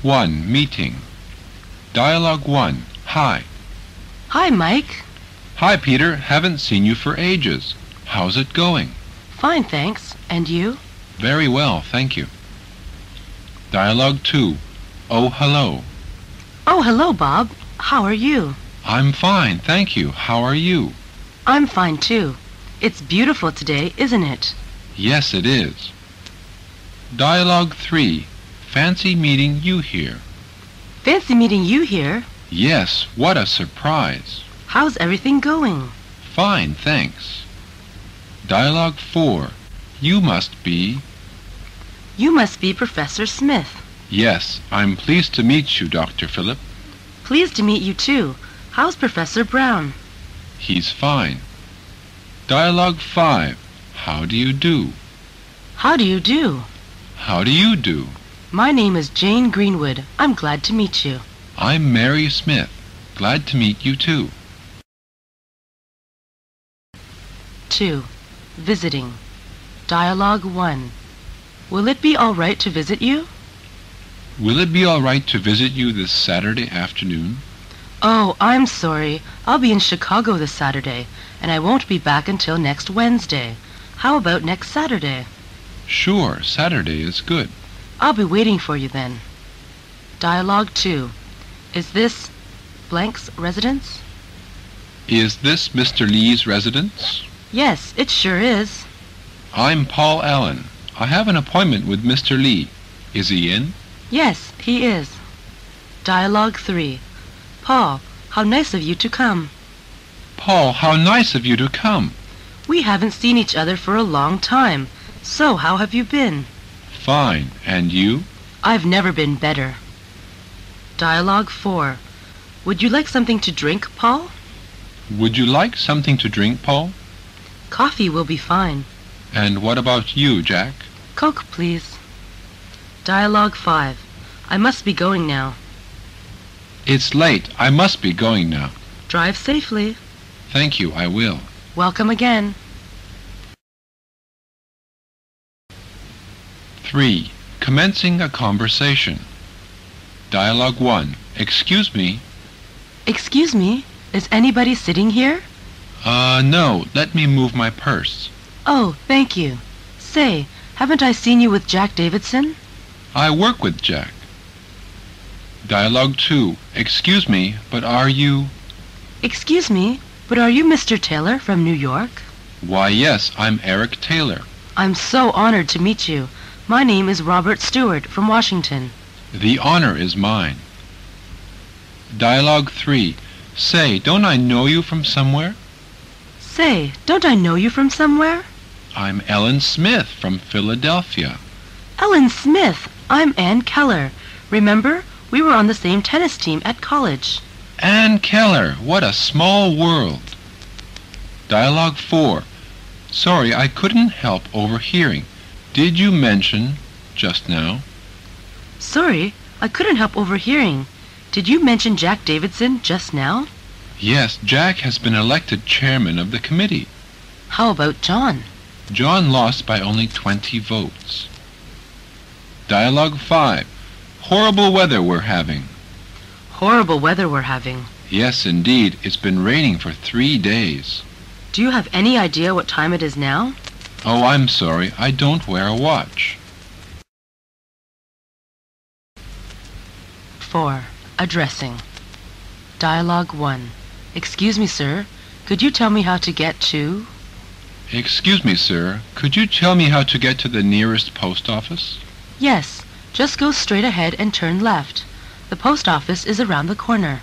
1. Meeting. Dialogue 1. Hi. Hi, Mike. Hi, Peter. Haven't seen you for ages. How's it going? Fine, thanks. And you? Very well, thank you. Dialogue 2. Oh, hello. Oh, hello, Bob. How are you? I'm fine, thank you. How are you? I'm fine, too. It's beautiful today, isn't it? Yes, it is. Dialogue 3. Fancy meeting you here. Fancy meeting you here. Yes, what a surprise. How's everything going? Fine, thanks. Dialogue 4. You must be... You must be Professor Smith. Yes, I'm pleased to meet you, Dr. Phillip. Pleased to meet you, too. How's Professor Brown? He's fine. Dialogue 5. How do you do? How do you do? How do you do? My name is Jane Greenwood. I'm glad to meet you. I'm Mary Smith. Glad to meet you, too. 2. Visiting. Dialogue 1. Will it be all right to visit you? Will it be all right to visit you this Saturday afternoon? Oh, I'm sorry. I'll be in Chicago this Saturday, and I won't be back until next Wednesday. How about next Saturday? Sure, Saturday is good. I'll be waiting for you then. Dialogue 2. Is this blank's residence? Is this Mr. Lee's residence? Yes, it sure is. I'm Paul Allen. I have an appointment with Mr. Lee. Is he in? Yes, he is. Dialogue 3. Paul, how nice of you to come. Paul, how nice of you to come. We haven't seen each other for a long time. So, how have you been? Fine. And you? I've never been better. Dialogue 4. Would you like something to drink, Paul? Would you like something to drink, Paul? Coffee will be fine. And what about you, Jack? Coke, please. Dialogue 5. I must be going now. It's late. I must be going now. Drive safely. Thank you, I will. Welcome again. 3. Commencing a conversation. Dialogue 1. Excuse me. Excuse me, is anybody sitting here? No, let me move my purse. Oh, thank you. Say, haven't I seen you with Jack Davidson? I work with Jack. Dialogue 2. Excuse me, but are you... Excuse me, but are you Mr. Taylor from New York? Why, yes, I'm Eric Taylor. I'm so honored to meet you. My name is Robert Stewart from Washington. The honor is mine. Dialogue 3. Say, don't I know you from somewhere? Say, don't I know you from somewhere? I'm Ellen Smith from Philadelphia. Ellen Smith, I'm Ann Keller. Remember, we were on the same tennis team at college. Ann Keller, what a small world. Dialogue 4. Sorry, I couldn't help overhearing. Did you mention just now? Sorry, I couldn't help overhearing. Did you mention Jack Davidson just now? Yes, Jack has been elected chairman of the committee. How about John? John lost by only 20 votes. Dialogue 5. Horrible weather we're having. Horrible weather we're having. Yes, indeed. It's been raining for 3 days. Do you have any idea what time it is now? Oh, I'm sorry. I don't wear a watch. 4. Addressing. Dialogue 1. Excuse me, sir. Could you tell me how to get to... Excuse me, sir. Could you tell me how to get to the nearest post office? Yes. Just go straight ahead and turn left. The post office is around the corner.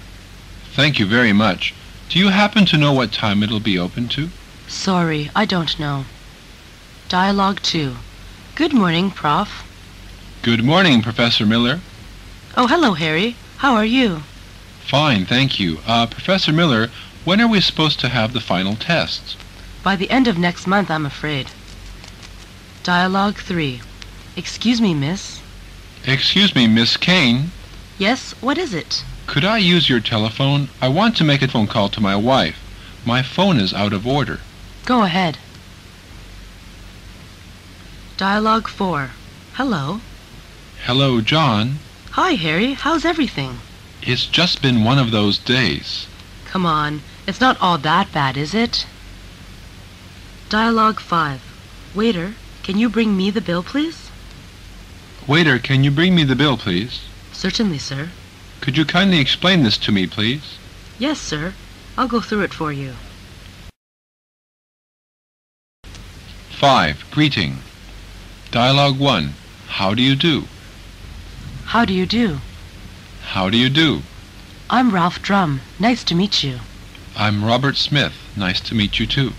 Thank you very much. Do you happen to know what time it'll be open to? Sorry, I don't know. Dialogue 2. Good morning, Prof. Good morning, Professor Miller. Oh, hello, Harry. How are you? Fine, thank you. Professor Miller, when are we supposed to have the final tests? By the end of next month, I'm afraid. Dialogue 3. Excuse me, miss. Excuse me, Miss Kane. Yes, what is it? Could I use your telephone? I want to make a phone call to my wife. My phone is out of order. Go ahead. Dialogue 4. Hello. Hello, John. Hi, Harry. How's everything? It's just been one of those days. Come on. It's not all that bad, is it? Dialogue 5. Waiter, can you bring me the bill, please? Waiter, can you bring me the bill, please? Certainly, sir. Could you kindly explain this to me, please? Yes, sir. I'll go through it for you. 5. Greeting. Dialogue 1. How do you do? How do you do? How do you do? I'm Ralph Drum. Nice to meet you. I'm Robert Smith. Nice to meet you too.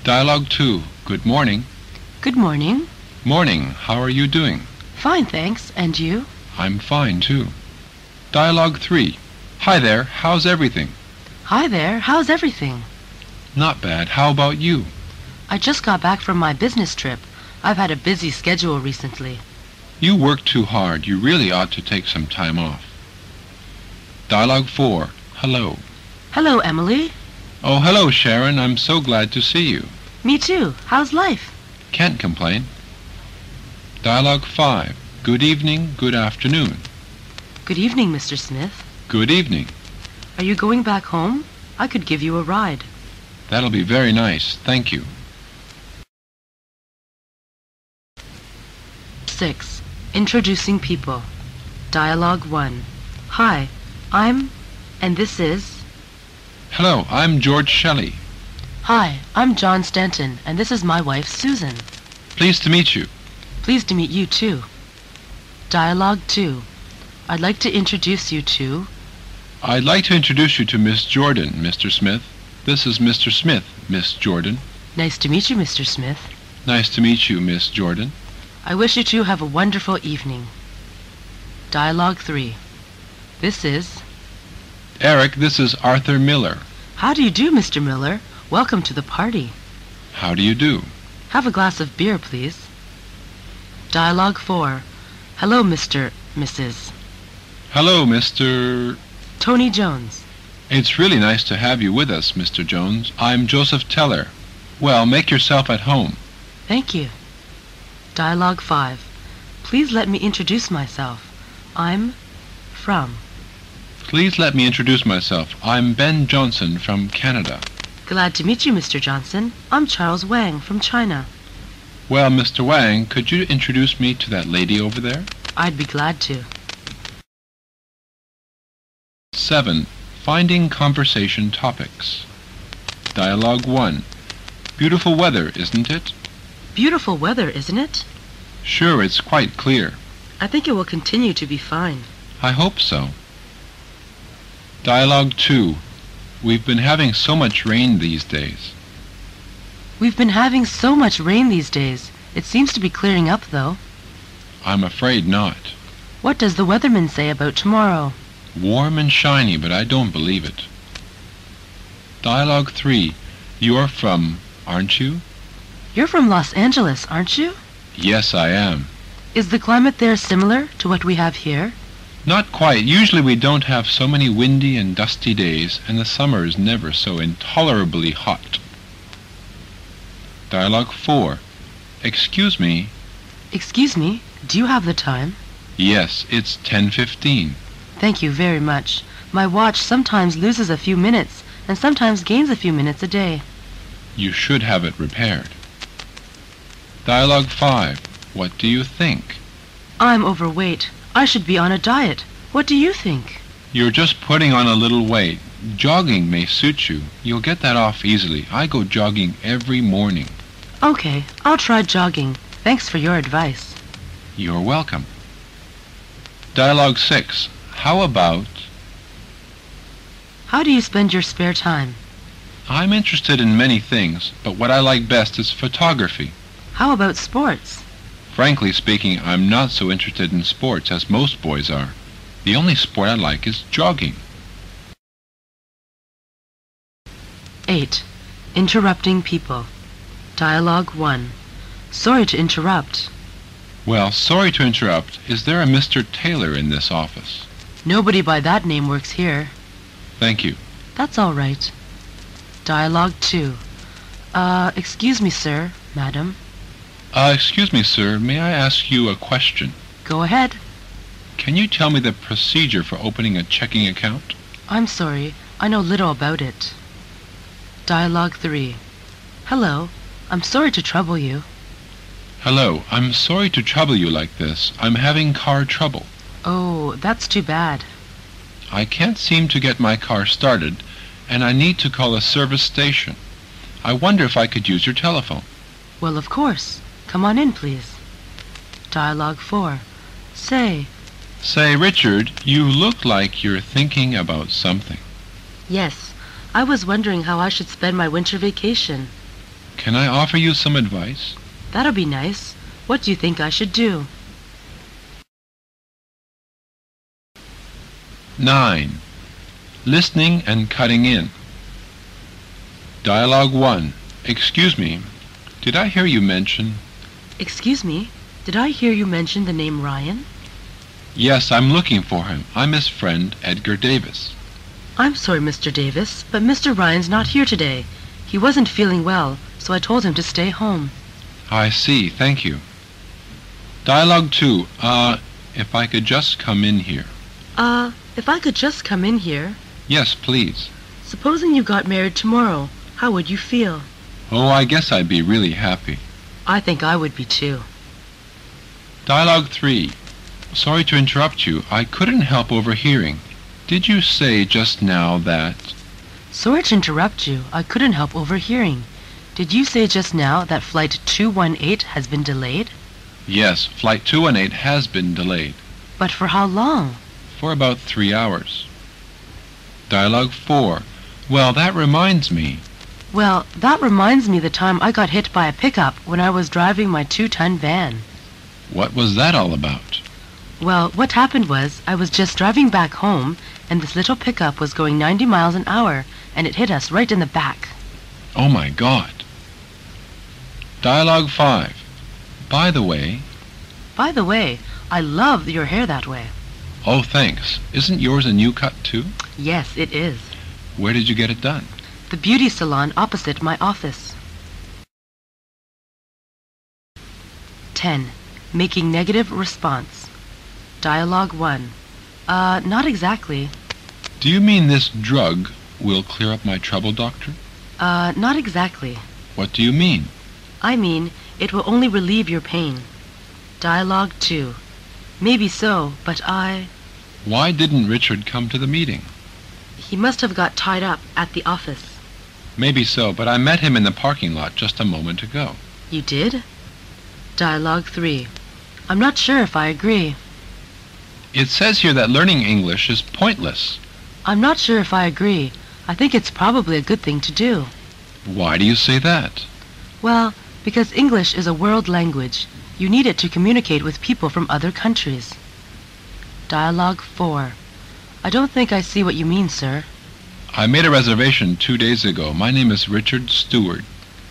Dialogue 2. Good morning. Good morning. Morning. How are you doing? Fine, thanks. And you? I'm fine too. Dialogue 3. Hi there. How's everything? Hi there. How's everything? Not bad. How about you? I just got back from my business trip. I've had a busy schedule recently. You work too hard. You really ought to take some time off. Dialogue 4. Hello. Hello, Emily. Oh, hello, Sharon. I'm so glad to see you. Me too. How's life? Can't complain. Dialogue 5. Good evening, good afternoon. Good evening, Mr. Smith. Good evening. Are you going back home? I could give you a ride. That'll be very nice. Thank you. 6. Introducing people. Dialogue 1. Hi, I'm... and this is... Hello, I'm George Shelley. Hi, I'm John Stanton, and this is my wife, Susan. Pleased to meet you. Pleased to meet you, too. Dialogue 2. I'd like to introduce you to... I'd like to introduce you to Miss Jordan, Mr. Smith. This is Mr. Smith, Miss Jordan. Nice to meet you, Mr. Smith. Nice to meet you, Miss Jordan. I wish you two have a wonderful evening. Dialogue 3. This is... Eric, this is Arthur Miller. How do you do, Mr. Miller? Welcome to the party. How do you do? Have a glass of beer, please. Dialogue 4. Hello, Mrs. Hello, Mr. Tony Jones. It's really nice to have you with us, Mr. Jones. I'm Joseph Teller. Well, make yourself at home. Thank you. Dialogue 5. Please let me introduce myself. I'm from... Please let me introduce myself. I'm Ben Johnson from Canada. Glad to meet you, Mr. Johnson. I'm Charles Wang from China. Well, Mr. Wang, could you introduce me to that lady over there? I'd be glad to. 7. Finding conversation topics. Dialogue 1. Beautiful weather, isn't it? Beautiful weather, isn't it? Sure, it's quite clear. I think it will continue to be fine. I hope so. Dialogue 2. We've been having so much rain these days. We've been having so much rain these days. It seems to be clearing up, though. I'm afraid not. What does the weatherman say about tomorrow? Warm and shiny, but I don't believe it. Dialogue 3. You're from, aren't you? You're from Los Angeles, aren't you? Yes, I am. Is the climate there similar to what we have here? Not quite. Usually we don't have so many windy and dusty days, and the summer is never so intolerably hot. Dialogue 4. Excuse me. Excuse me, do you have the time? Yes, it's 10:15. Thank you very much. My watch sometimes loses a few minutes, and sometimes gains a few minutes a day. You should have it repaired. Dialogue 5. What do you think? I'm overweight. I should be on a diet. What do you think? You're just putting on a little weight. Jogging may suit you. You'll get that off easily. I go jogging every morning. Okay, I'll try jogging. Thanks for your advice. You're welcome. Dialogue 6. How about... How do you spend your spare time? I'm interested in many things, but what I like best is photography. How about sports? Frankly speaking, I'm not so interested in sports as most boys are. The only sport I like is jogging. 8. Interrupting people. Dialogue 1. Sorry to interrupt. Well, sorry to interrupt. Is there a Mr. Taylor in this office? Nobody by that name works here. Thank you. That's all right. Dialogue 2. Excuse me, sir, madam. Excuse me, sir. May I ask you a question? Go ahead. Can you tell me the procedure for opening a checking account? I'm sorry, I know little about it. Dialogue 3. Hello, I'm sorry to trouble you. Hello, I'm sorry to trouble you like this. I'm having car trouble. Oh, that's too bad. I can't seem to get my car started, and I need to call a service station. I wonder if I could use your telephone. Well, of course. Come on in, please. Dialogue 4. Say, Richard, you look like you're thinking about something. yes, I was wondering how I should spend my winter vacation. Can I offer you some advice? That'll be nice. What do you think I should do? 9. Listening and cutting in. Dialogue 1. Excuse me, did I hear you mention... Excuse me, did I hear you mention the name Ryan? Yes, I'm looking for him. I'm his friend, Edgar Davis. I'm sorry, Mr. Davis, but Mr. Ryan's not here today. He wasn't feeling well, so I told him to stay home. I see, thank you. Dialogue 2. If I could just come in here. If I could just come in here. Yes, please. Supposing you got married tomorrow, how would you feel? Oh, I guess I'd be really happy. I think I would be too. Dialogue 3. Sorry to interrupt you. I couldn't help overhearing. Did you say just now that... Sorry to interrupt you. I couldn't help overhearing. Did you say just now that Flight 218 has been delayed? Yes, Flight 218 has been delayed. But for how long? For about 3 hours. Dialogue 4. Well, that reminds me. Well, that reminds me the time I got hit by a pickup when I was driving my 2-ton van. What was that all about? Well, what happened was I was just driving back home, and this little pickup was going 90 miles an hour, and it hit us right in the back. Oh, my God. Dialogue 5. By the way... By the way, I love your hair that way. Oh, thanks. Isn't yours a new cut, too? Yes, it is. Where did you get it done? The beauty salon opposite my office. 10. Making negative response. Dialogue 1. Not exactly. Do you mean this drug will clear up my trouble, doctor? Not exactly. What do you mean? I mean, it will only relieve your pain. Dialogue 2. Maybe so, but Why didn't Richard come to the meeting? He must have got tied up at the office. Maybe so, but I met him in the parking lot just a moment ago. You did? Dialogue 3. I'm not sure if I agree. It says here that learning English is pointless. I'm not sure if I agree. I think it's probably a good thing to do. Why do you say that? Well, because English is a world language. You need it to communicate with people from other countries. Dialogue 4. I don't think I see what you mean, sir. I made a reservation 2 days ago. My name is Richard Stewart.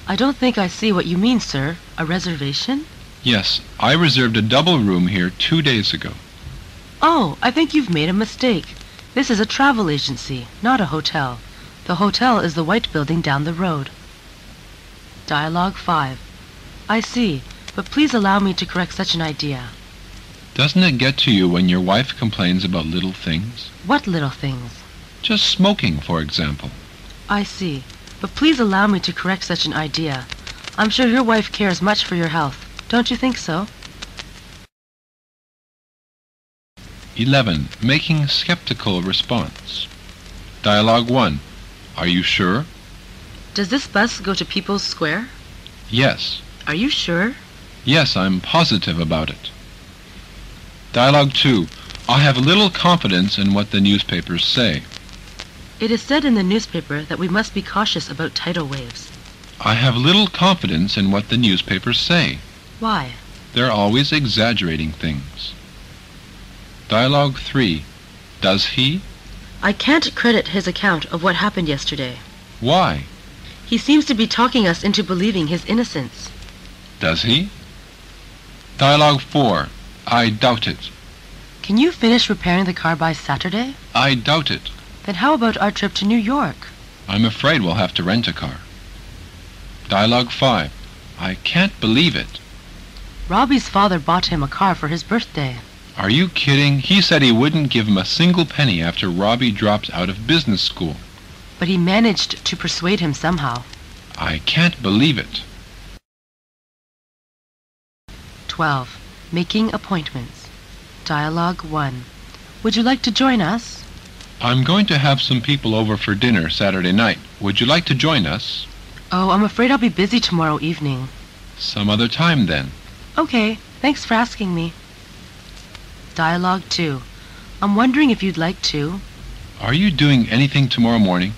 I don't think I see what you mean, sir. A reservation? Yes, I reserved a double room here 2 days ago. Oh, I think you've made a mistake. This is a travel agency, not a hotel. The hotel is the white building down the road. Dialogue 5. I see, but please allow me to correct such an idea. Doesn't it get to you when your wife complains about little things? What little things? Just smoking, for example. I see, but please allow me to correct such an idea. I'm sure your wife cares much for your health. Don't you think so? 11. Making skeptical response. Dialogue 1. Are you sure? Does this bus go to People's Square? Yes. Are you sure? Yes, I'm positive about it. Dialogue 2. I have little confidence in what the newspapers say. It is said in the newspaper that we must be cautious about tidal waves. I have little confidence in what the newspapers say. Why? They're always exaggerating things. Dialogue 3. Does he? I can't credit his account of what happened yesterday. Why? He seems to be talking us into believing his innocence. Does he? Dialogue 4. I doubt it. Can you finish repairing the car by Saturday? I doubt it. Then how about our trip to New York? I'm afraid we'll have to rent a car. Dialogue 5. I can't believe it. Robbie's father bought him a car for his birthday. Are you kidding? He said he wouldn't give him a single penny after Robbie dropped out of business school. But he managed to persuade him somehow. I can't believe it. 12. Making appointments. Dialogue 1. Would you like to join us? I'm going to have some people over for dinner Saturday night. Would you like to join us? Oh, I'm afraid I'll be busy tomorrow evening. Some other time then. Okay, thanks for asking me. Dialogue 2. I'm wondering if you'd like to. Are you doing anything tomorrow morning?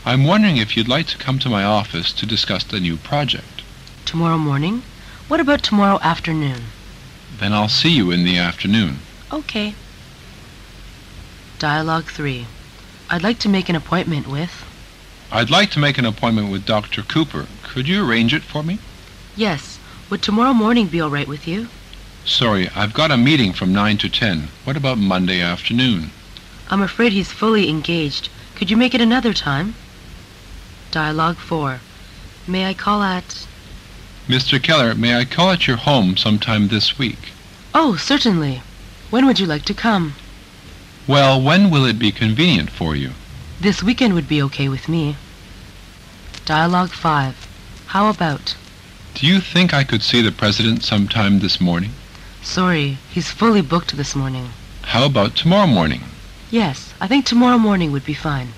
I'm wondering if you'd like to come to my office to discuss the new project. Tomorrow morning? What about tomorrow afternoon? Then I'll see you in the afternoon. Okay. Dialogue 3. I'd like to make an appointment with... I'd like to make an appointment with Dr. Cooper. Could you arrange it for me? Yes. Would tomorrow morning be all right with you? Sorry, I've got a meeting from 9 to 10. What about Monday afternoon? I'm afraid he's fully engaged. Could you make it another time? Dialogue 4. May I call at... Mr. Keller, may I call at your home sometime this week? Oh, certainly. When would you like to come? Well, when will it be convenient for you? This weekend would be okay with me. Dialogue 5. How about... Do you think I could see the President sometime this morning? Sorry, he's fully booked this morning. How about tomorrow morning? Yes, I think tomorrow morning would be fine.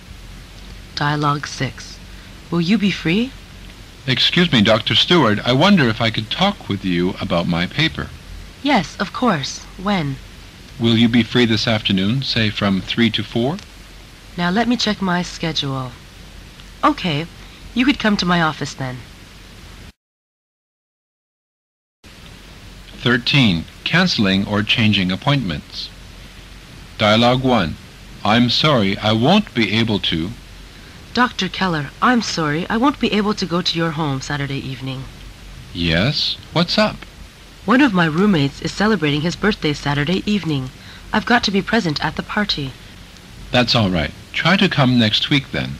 Dialogue 6. Will you be free? Excuse me, Dr. Stewart, I wonder if I could talk with you about my paper. Yes, of course. When? Will you be free this afternoon, say from 3 to 4? Now let me check my schedule. Okay, you could come to my office then. 13. Canceling or changing appointments. Dialogue 1. I'm sorry, I won't be able to... Dr. Keller, I'm sorry, I won't be able to go to your home Saturday evening. Yes? What's up? One of my roommates is celebrating his birthday Saturday evening. I've got to be present at the party. That's all right. Try to come next week then.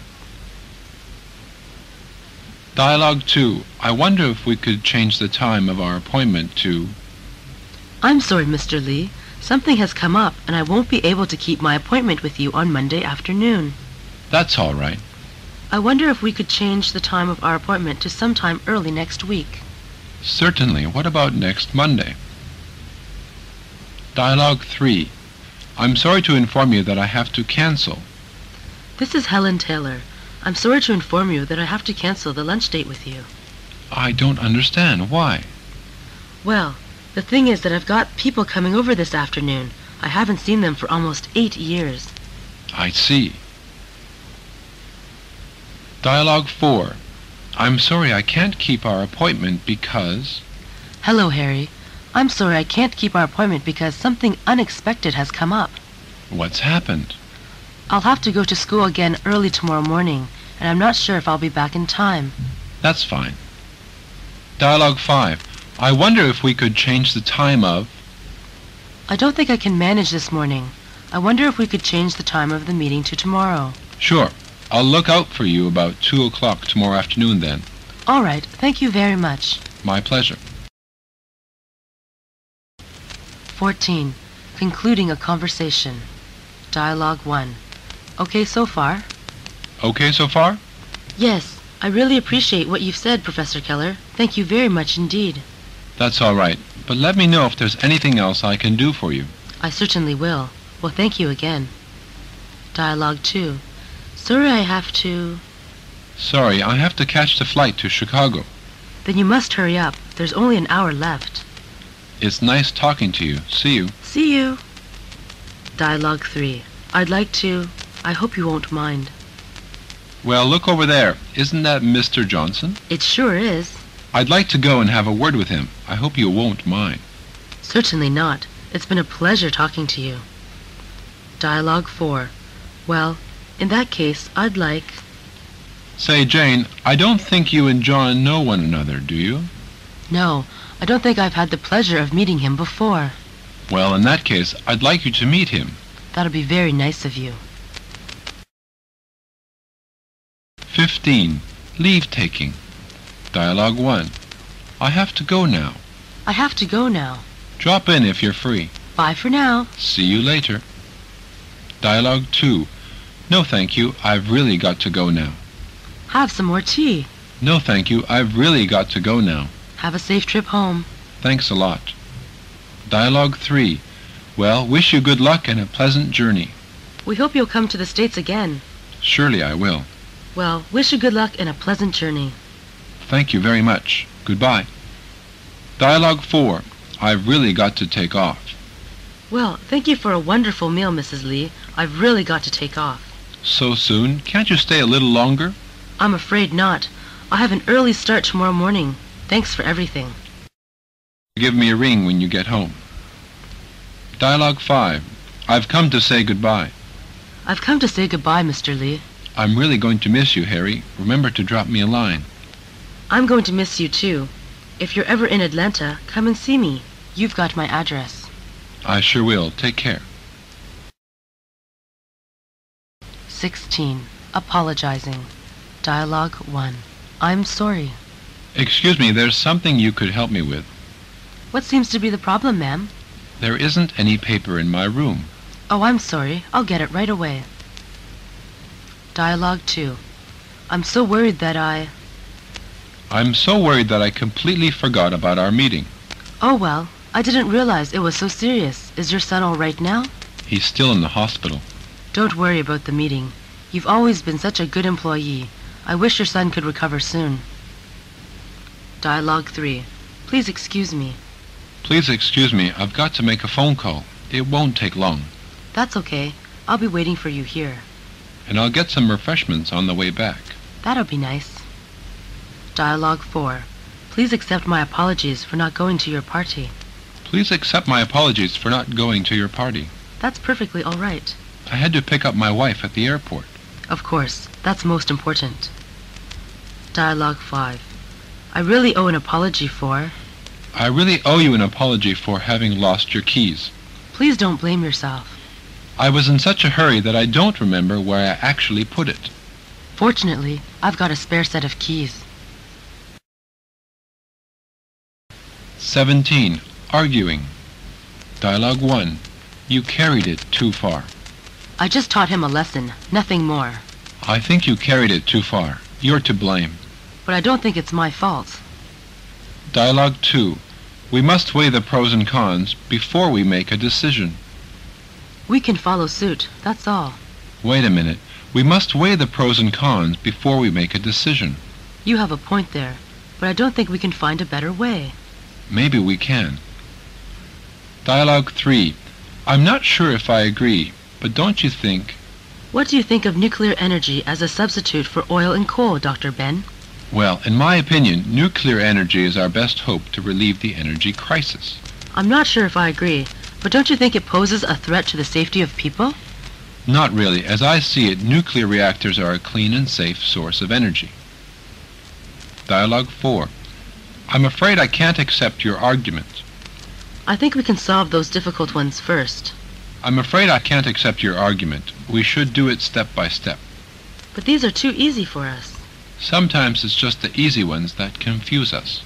Dialogue 2. I wonder if we could change the time of our appointment to... I'm sorry, Mr. Lee. Something has come up, and I won't be able to keep my appointment with you on Monday afternoon. That's all right. I wonder if we could change the time of our appointment to sometime early next week. Certainly. What about next Monday? Dialogue 3. I'm sorry to inform you that I have to cancel. This is Helen Taylor. I'm sorry to inform you that I have to cancel the lunch date with you. I don't understand. Why? Well, the thing is that I've got people coming over this afternoon. I haven't seen them for almost 8 years. I see. Dialogue 4. I'm sorry I can't keep our appointment because... Hello, Harry. I'm sorry I can't keep our appointment because something unexpected has come up. What's happened? I'll have to go to school again early tomorrow morning, and I'm not sure if I'll be back in time. That's fine. Dialogue 5. I wonder if we could change the time of... I don't think I can manage this morning. I wonder if we could change the time of the meeting to tomorrow. Sure. I'll look out for you about 2 o'clock tomorrow afternoon then. All right. Thank you very much. My pleasure. 14. Concluding a conversation. Dialogue 1. Okay so far? Okay so far? Yes. I really appreciate what you've said, Professor Keller. Thank you very much indeed. That's all right. But let me know if there's anything else I can do for you. I certainly will. Well, thank you again. Dialogue 2. Sorry I have to... Sorry, I have to catch the flight to Chicago. Then you must hurry up. There's only an hour left. It's nice talking to you. See you. See you. Dialogue 3. I'd like to... I hope you won't mind. Well, look over there. Isn't that Mr. Johnson? It sure is. I'd like to go and have a word with him. I hope you won't mind. Certainly not. It's been a pleasure talking to you. Dialogue 4. Well, in that case, I'd like... Say, Jane, I don't think you and John know one another, do you? No, I don't think I've had the pleasure of meeting him before. Well, in that case, I'd like you to meet him. That'll be very nice of you. 15. Leave-taking. Dialogue 1. I have to go now. I have to go now. Drop in if you're free. Bye for now. See you later. Dialogue 2. No, thank you. I've really got to go now. Have some more tea. No, thank you. I've really got to go now. Have a safe trip home. Thanks a lot. Dialogue 3. Well, wish you good luck and a pleasant journey. We hope you'll come to the States again. Surely I will. Well, wish you good luck and a pleasant journey. Thank you very much. Goodbye. Dialogue 4. I've really got to take off. Well, thank you for a wonderful meal, Mrs. Lee. I've really got to take off. So soon? Can't you stay a little longer? I'm afraid not. I have an early start tomorrow morning. Thanks for everything. Give me a ring when you get home. Dialogue 5. I've come to say goodbye. I've come to say goodbye, Mr. Lee. I'm really going to miss you, Harry. Remember to drop me a line. I'm going to miss you, too. If you're ever in Atlanta, come and see me. You've got my address. I sure will. Take care. 16. Apologizing. Dialogue 1. I'm sorry. Excuse me, there's something you could help me with. What seems to be the problem, ma'am? There isn't any paper in my room. Oh, I'm sorry. I'll get it right away. Dialogue 2. I'm so worried that I'm so worried that I completely forgot about our meeting. Oh, well, I didn't realize it was so serious. Is your son all right now? He's still in the hospital. Don't worry about the meeting. You've always been such a good employee. I wish your son could recover soon. Dialogue 3. Please excuse me. Please excuse me, I've got to make a phone call. It won't take long. That's okay. I'll be waiting for you here. And I'll get some refreshments on the way back. That'll be nice. Dialogue 4. Please accept my apologies for not going to your party. Please accept my apologies for not going to your party. That's perfectly all right. I had to pick up my wife at the airport. Of course, that's most important. Dialogue 5. I really owe an apology for... I really owe you an apology for having lost your keys. Please don't blame yourself. I was in such a hurry that I don't remember where I actually put it. Fortunately, I've got a spare set of keys. 17. Arguing. Dialogue 1. You carried it too far. I just taught him a lesson, nothing more. I think you carried it too far. You're to blame. But I don't think it's my fault. Dialogue 2. We must weigh the pros and cons before we make a decision. We can follow suit, that's all. Wait a minute. We must weigh the pros and cons before we make a decision. You have a point there, but I don't think we can find a better way. Maybe we can. Dialogue 3. I'm not sure if I agree, but don't you think... What do you think of nuclear energy as a substitute for oil and coal, Dr. Ben? Well, in my opinion, nuclear energy is our best hope to relieve the energy crisis. I'm not sure if I agree, but don't you think it poses a threat to the safety of people? Not really. As I see it, nuclear reactors are a clean and safe source of energy. Dialogue 4. I'm afraid I can't accept your argument. I think we can solve those difficult ones first. I'm afraid I can't accept your argument. We should do it step by step. But these are too easy for us. Sometimes it's just the easy ones that confuse us.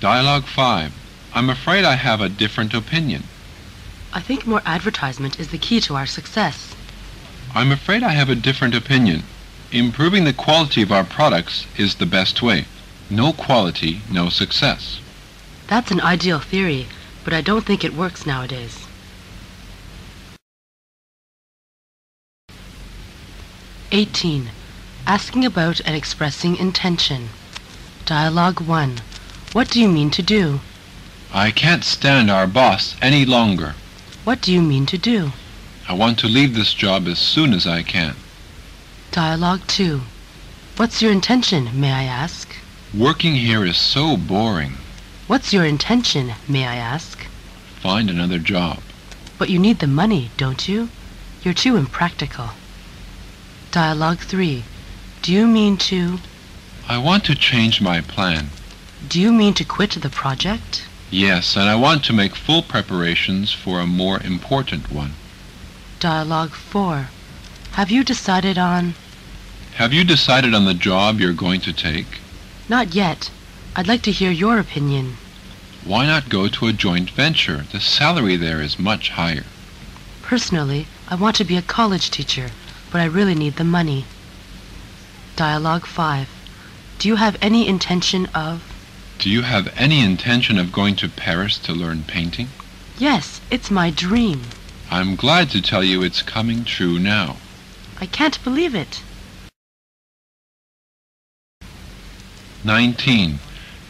Dialogue 5. I'm afraid I have a different opinion. I think more advertisement is the key to our success. I'm afraid I have a different opinion. Improving the quality of our products is the best way. No quality, no success. That's an ideal theory, but I don't think it works nowadays. (18) Asking about and expressing intention. Dialogue 1. What do you mean to do? I can't stand our boss any longer. What do you mean to do? I want to leave this job as soon as I can. Dialogue 2. What's your intention, may I ask? Working here is so boring. What's your intention, may I ask? Find another job. But you need the money, don't you? You're too impractical. Dialogue 3. Do you mean to... I want to change my plan. Do you mean to quit the project? Yes, and I want to make full preparations for a more important one. Dialogue 4. Have you decided on... Have you decided on the job you're going to take? Not yet. I'd like to hear your opinion. Why not go to a joint venture? The salary there is much higher. Personally, I want to be a college teacher, but I really need the money. Dialogue 5. Do you have any intention of... Do you have any intention of going to Paris to learn painting? Yes, it's my dream. I'm glad to tell you it's coming true now. I can't believe it. 19.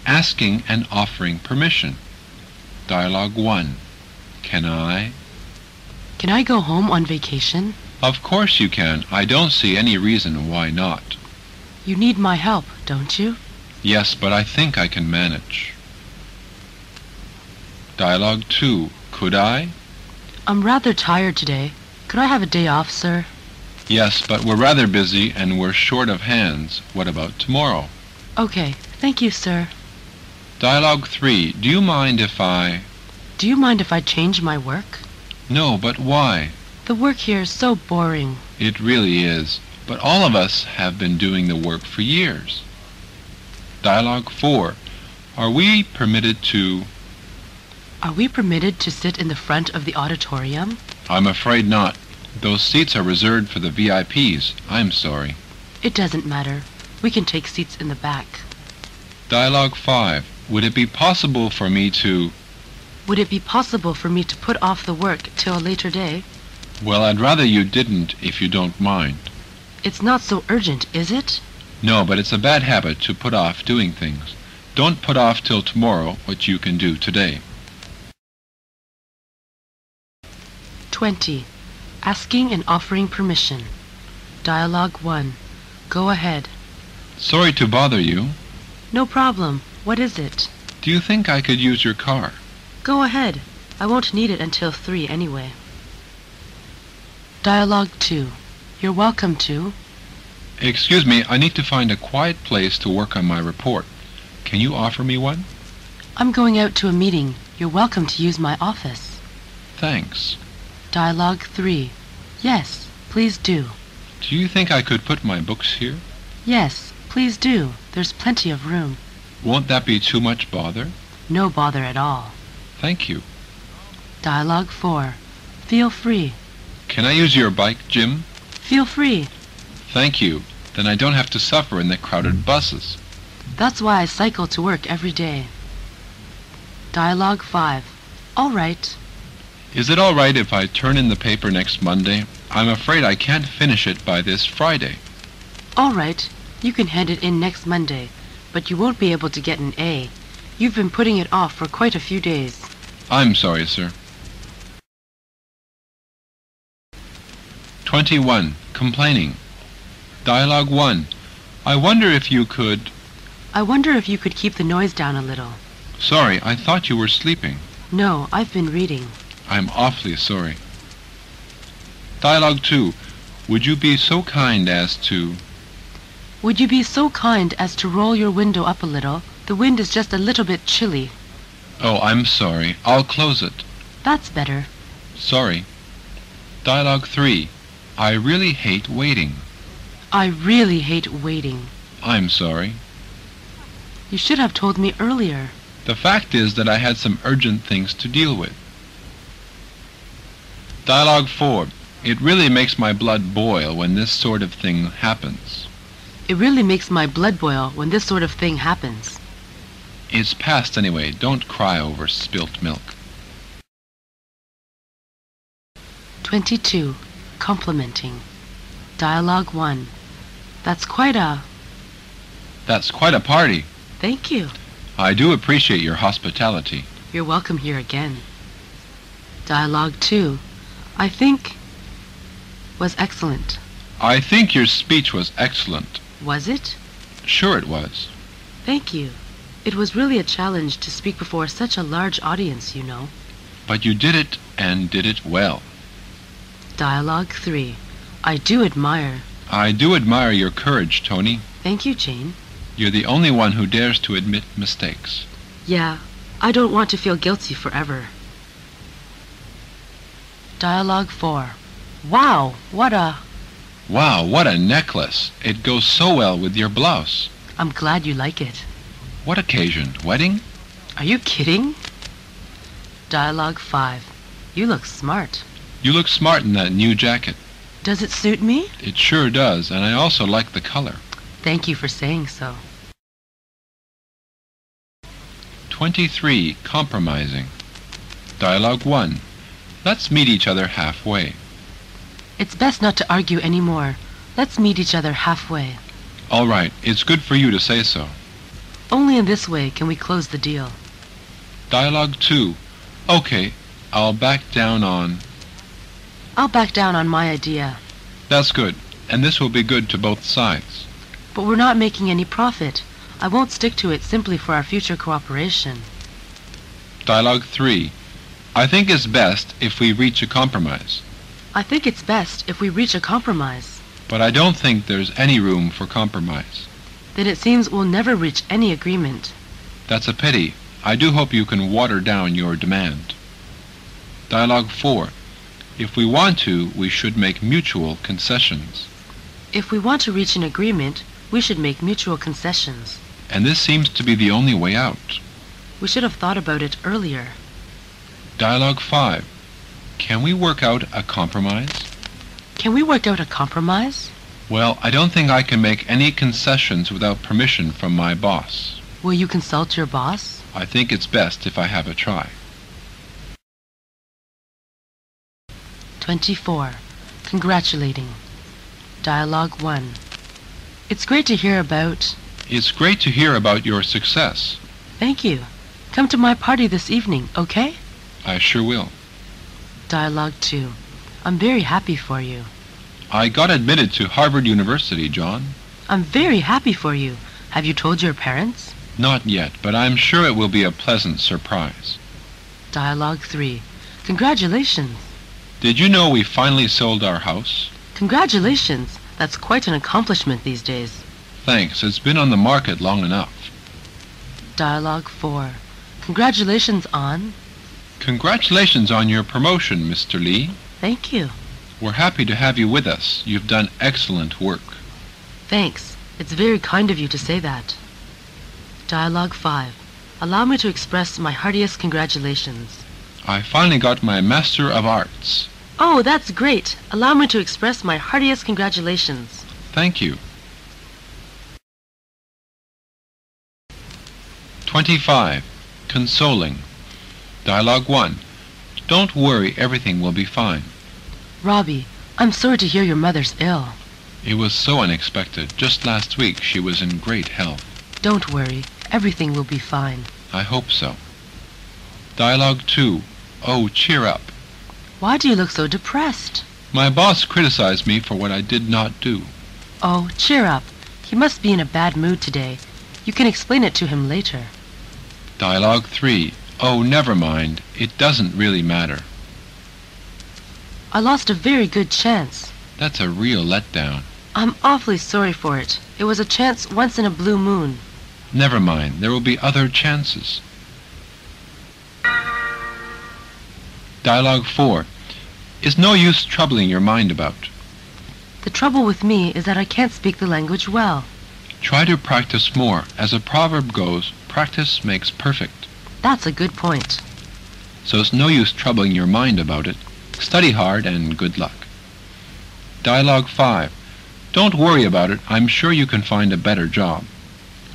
Asking and offering permission. Dialogue 1. Can I? Can I go home on vacation? Of course you can. I don't see any reason why not. You need my help, don't you? Yes, but I think I can manage. Dialogue 2. Could I? I'm rather tired today. Could I have a day off, sir? Yes, but we're rather busy and we're short of hands. What about tomorrow? Okay, thank you, sir. Dialogue 3. Do you mind if I... Do you mind if I change my work? No, but why? The work here is so boring. It really is. But all of us have been doing the work for years. Dialogue 4. Are we permitted to... Are we permitted to sit in the front of the auditorium? I'm afraid not. Those seats are reserved for the VIPs. I'm sorry. It doesn't matter. We can take seats in the back. Dialogue 5. Would it be possible for me to... Would it be possible for me to put off the work till a later day? Well, I'd rather you didn't, if you don't mind. It's not so urgent, is it? No, but it's a bad habit to put off doing things. Don't put off till tomorrow what you can do today. 20. Asking and offering permission. Dialogue 1. Go ahead. Sorry to bother you. No problem. What is it? Do you think I could use your car? Go ahead. I won't need it until 3 anyway. Dialogue 2. You're welcome to... Excuse me, I need to find a quiet place to work on my report. Can you offer me one? I'm going out to a meeting. You're welcome to use my office. Thanks. Dialogue 3. Yes, please do. Do you think I could put my books here? Yes, please do. There's plenty of room. Won't that be too much bother? No bother at all. Thank you. Dialogue 4. Feel free. Can I use your bike, Jim? Feel free. Thank you. Then I don't have to suffer in the crowded buses. That's why I cycle to work every day. Dialogue 5. All right. Is it all right if I turn in the paper next Monday? I'm afraid I can't finish it by this Friday. All right. You can hand it in next Monday, but you won't be able to get an A. You've been putting it off for quite a few days. I'm sorry, sir. 21. Complaining. Dialogue 1. I wonder if you could... I wonder if you could keep the noise down a little. Sorry, I thought you were sleeping. No, I've been reading. I'm awfully sorry. Dialogue 2. Would you be so kind as to... Would you be so kind as to roll your window up a little? The wind is just a little bit chilly. Oh, I'm sorry. I'll close it. That's better. Sorry. Dialogue 3. I really hate waiting. I really hate waiting. I'm sorry. You should have told me earlier. The fact is that I had some urgent things to deal with. Dialogue 4. It really makes my blood boil when this sort of thing happens. It really makes my blood boil when this sort of thing happens. It's past anyway. Don't cry over spilt milk. 22. Complimenting. Dialogue 1. That's quite a party. Thank you. I do appreciate your hospitality. You're welcome here again. Dialogue 2. I think was excellent. I think your speech was excellent. Was it? Sure it was. Thank you. It was really a challenge to speak before such a large audience, you know. But you did it, and did it well. Dialogue 3. I do admire. I do admire your courage, Tony. Thank you, Jane. You're the only one who dares to admit mistakes. Yeah, I don't want to feel guilty forever. Dialogue 4. Wow, what a necklace. It goes so well with your blouse. I'm glad you like it. What occasion? Wedding? Are you kidding? Dialogue 5. You look smart. You look smart in that new jacket. Does it suit me? It sure does, and I also like the color. Thank you for saying so. 23. Compromising. Dialogue 1. Let's meet each other halfway. It's best not to argue anymore. Let's meet each other halfway. All right, it's good for you to say so. Only in this way can we close the deal. Dialogue 2. Okay, I'll back down on... I'll back down on my idea. That's good, and this will be good to both sides. But we're not making any profit. I won't stick to it simply for our future cooperation. Dialogue 3. I think it's best if we reach a compromise. I think it's best if we reach a compromise. But I don't think there's any room for compromise. Then it seems we'll never reach any agreement. That's a pity. I do hope you can water down your demand. Dialogue 4. If we want to, we should make mutual concessions. If we want to reach an agreement, we should make mutual concessions. And this seems to be the only way out. We should have thought about it earlier. Dialogue 5. Can we work out a compromise? Can we work out a compromise? Well, I don't think I can make any concessions without permission from my boss. Will you consult your boss? I think it's best if I have a try. 24. Congratulating. Dialogue 1. It's great to hear about... It's great to hear about your success. Thank you. Come to my party this evening, okay? I sure will. Dialogue 2. I'm very happy for you. I got admitted to Harvard University, John. I'm very happy for you. Have you told your parents? Not yet, but I'm sure it will be a pleasant surprise. Dialogue 3. Congratulations. Did you know we finally sold our house? Congratulations. That's quite an accomplishment these days. Thanks. It's been on the market long enough. Dialogue 4. Congratulations on... Congratulations on your promotion, Mr. Lee. Thank you. We're happy to have you with us. You've done excellent work. Thanks. It's very kind of you to say that. Dialogue 5. Allow me to express my heartiest congratulations. I finally got my Master of Arts. Oh, that's great. Allow me to express my heartiest congratulations. Thank you. 25. Consoling. Dialogue 1. Don't worry, everything will be fine. Robbie, I'm sorry to hear your mother's ill. It was so unexpected. Just last week she was in great health. Don't worry, everything will be fine. I hope so. Dialogue 2. Oh, cheer up. Why do you look so depressed? My boss criticized me for what I did not do. Oh, cheer up. He must be in a bad mood today. You can explain it to him later. Dialogue 3. Oh, never mind. It doesn't really matter. I lost a very good chance. That's a real letdown. I'm awfully sorry for it. It was a chance once in a blue moon. Never mind. There will be other chances. Dialogue 4. It's no use troubling your mind about. The trouble with me is that I can't speak the language well. Try to practice more. As a proverb goes, practice makes perfect. That's a good point. So it's no use troubling your mind about it. Study hard and good luck. Dialogue 5. Don't worry about it. I'm sure you can find a better job.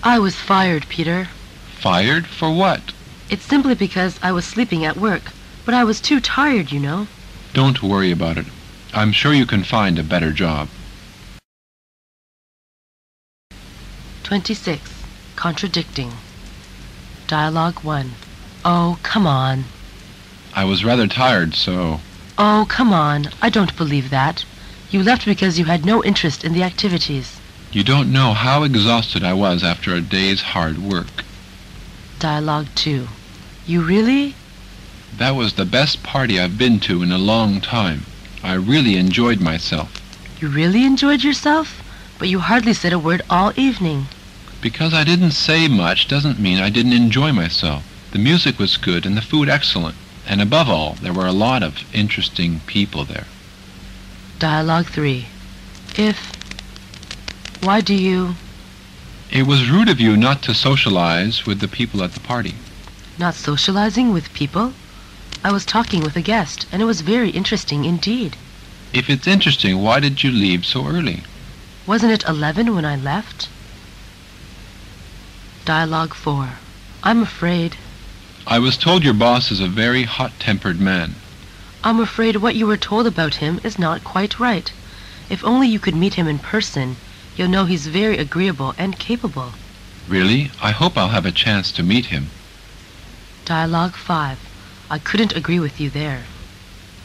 I was fired, Peter. Fired? For what? It's simply because I was sleeping at work. But I was too tired, you know. Don't worry about it. I'm sure you can find a better job. 26. Contradicting. Dialogue 1. Oh, come on. I was rather tired, so... Oh, come on. I don't believe that. You left because you had no interest in the activities. You don't know how exhausted I was after a day's hard work. Dialogue 2. You really... That was the best party I've been to in a long time. I really enjoyed myself. You really enjoyed yourself? But you hardly said a word all evening. Because I didn't say much doesn't mean I didn't enjoy myself. The music was good and the food excellent. And above all, there were a lot of interesting people there. Dialogue 3. Why do you... It was rude of you not to socialize with the people at the party. Not socializing with people? I was talking with a guest, and it was very interesting indeed. If it's interesting, why did you leave so early? Wasn't it 11 when I left? Dialogue 4. I'm afraid. I was told your boss is a very hot-tempered man. I'm afraid what you were told about him is not quite right. If only you could meet him in person, you'll know he's very agreeable and capable. Really? I hope I'll have a chance to meet him. Dialogue 5. I couldn't agree with you there.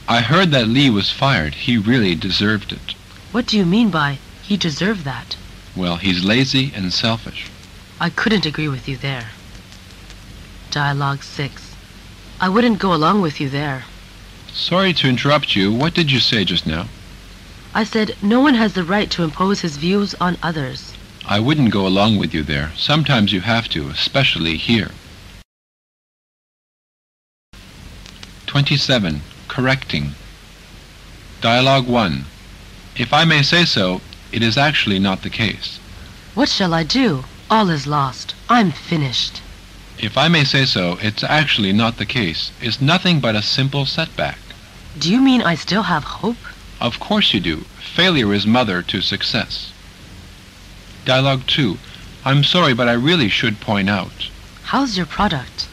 I heard that Lee was fired. He really deserved it. What do you mean by he deserved that? Well, he's lazy and selfish. I couldn't agree with you there. Dialogue 6. I wouldn't go along with you there. Sorry to interrupt you. What did you say just now? I said no one has the right to impose his views on others. I wouldn't go along with you there. Sometimes you have to, especially here. 27. Correcting. Dialogue 1. If I may say so, it is actually not the case. What shall I do? All is lost. I'm finished. If I may say so, it's actually not the case. It's nothing but a simple setback. Do you mean I still have hope? Of course you do. Failure is mother to success. Dialogue 2. I'm sorry, but I really should point out. How's your product?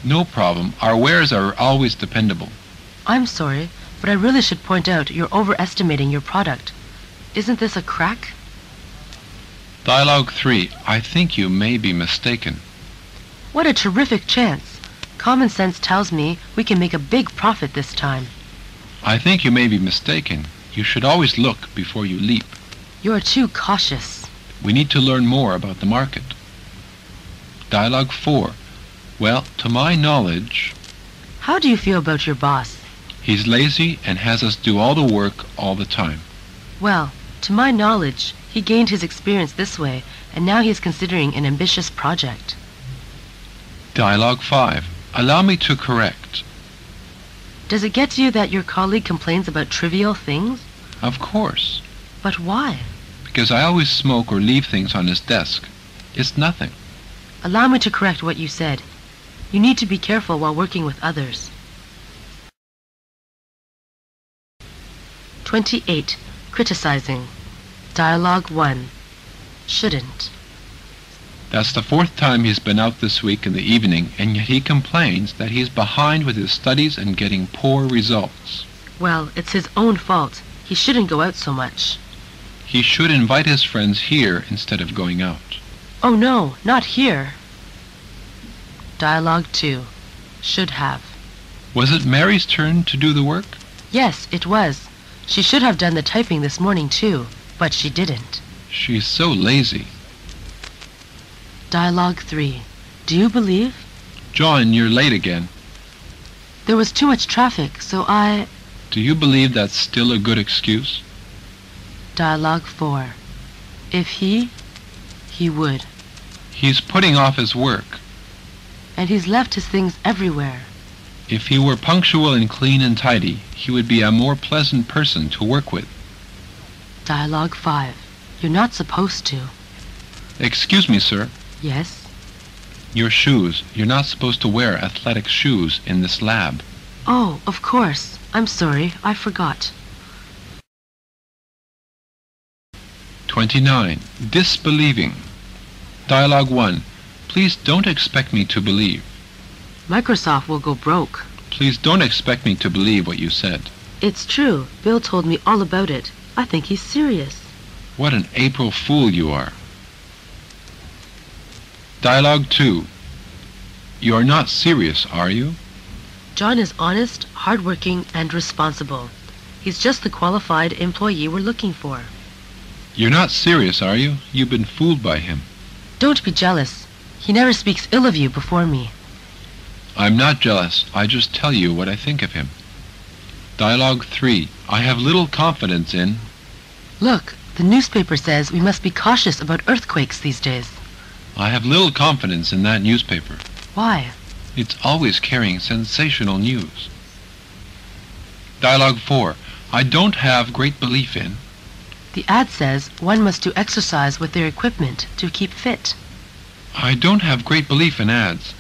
No problem. Our wares are always dependable. I'm sorry, but I really should point out you're overestimating your product. Isn't this a crack? Dialogue 3. I think you may be mistaken. What a terrific chance. Common sense tells me we can make a big profit this time. I think you may be mistaken. You should always look before you leap. You're too cautious. We need to learn more about the market. Dialogue 4. Well, to my knowledge, How do you feel about your boss? he's lazy and has us do all the work all the time. Well, to my knowledge, he gained his experience this way, and now he's considering an ambitious project. Dialogue 5. Allow me to correct. Does it get to you that your colleague complains about trivial things? Of course, But why? because I always smoke or leave things on his desk. It's nothing. Allow me to correct what you said. You need to be careful while working with others. 28. Criticizing. Dialogue 1. Shouldn't. That's the 4th time he's been out this week in the evening, and yet he complains that he's behind with his studies and getting poor results. Well, it's his own fault. He shouldn't go out so much. He should invite his friends here instead of going out. Oh no, not here. Dialogue 2. Should have. Was it Mary's turn to do the work? Yes, it was. She should have done the typing this morning too, but she didn't. She's so lazy. Dialogue 3. Do you believe? John, you're late again. There was too much traffic, so I... Do you believe that's still a good excuse? Dialogue 4. If he would. He's putting off his work. And he's left his things everywhere. If he were punctual and clean and tidy, he would be a more pleasant person to work with. Dialogue 5. You're not supposed to. Excuse me, sir. Yes? Your shoes. You're not supposed to wear athletic shoes in this lab. Oh, of course. I'm sorry, I forgot. 29. Disbelieving. Dialogue 1. Please don't expect me to believe. Microsoft will go broke. Please don't expect me to believe what you said. It's true. Bill told me all about it. I think he's serious. What an April fool you are. Dialogue 2. You are not serious, are you? John is honest, hardworking, and responsible. He's just the qualified employee we're looking for. You're not serious, are you? You've been fooled by him. Don't be jealous. He never speaks ill of you before me. I'm not jealous. I just tell you what I think of him. Dialogue 3. I have little confidence in... Look, the newspaper says we must be cautious about earthquakes these days. I have little confidence in that newspaper. Why? It's always carrying sensational news. Dialogue 4. I don't have great belief in... The ad says one must do exercise with their equipment to keep fit. I don't have great belief in ads.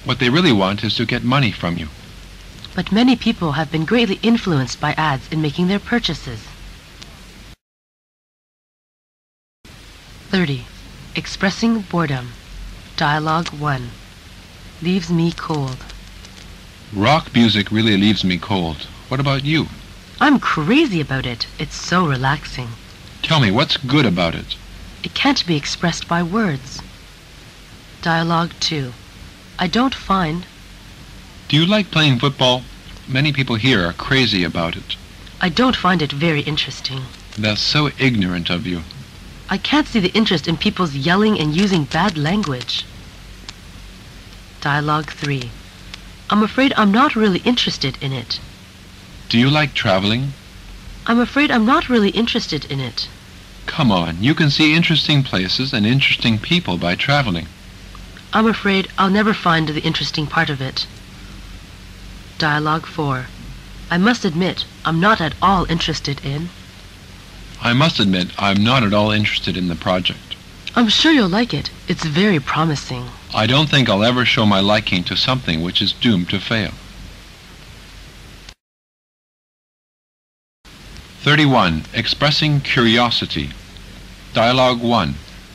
What they really want is to get money from you. But many people have been greatly influenced by ads in making their purchases. 30. Expressing boredom. Dialogue 1. Leaves me cold. Rock music really leaves me cold. What about you? I'm crazy about it. It's so relaxing. Tell me, what's good about it? It can't be expressed by words. Dialogue 2. I don't find... Do you like playing football? Many people here are crazy about it. I don't find it very interesting. That's so ignorant of you. I can't see the interest in people's yelling and using bad language. Dialogue 3. I'm afraid I'm not really interested in it. Do you like traveling? I'm afraid I'm not really interested in it. Come on, you can see interesting places and interesting people by traveling. I'm afraid I'll never find the interesting part of it. Dialogue 4. I must admit, I'm not at all interested in... I must admit, I'm not at all interested in the project. I'm sure you'll like it. It's very promising. I don't think I'll ever show my liking to something which is doomed to fail. 31. Expressing curiosity. Dialogue 1.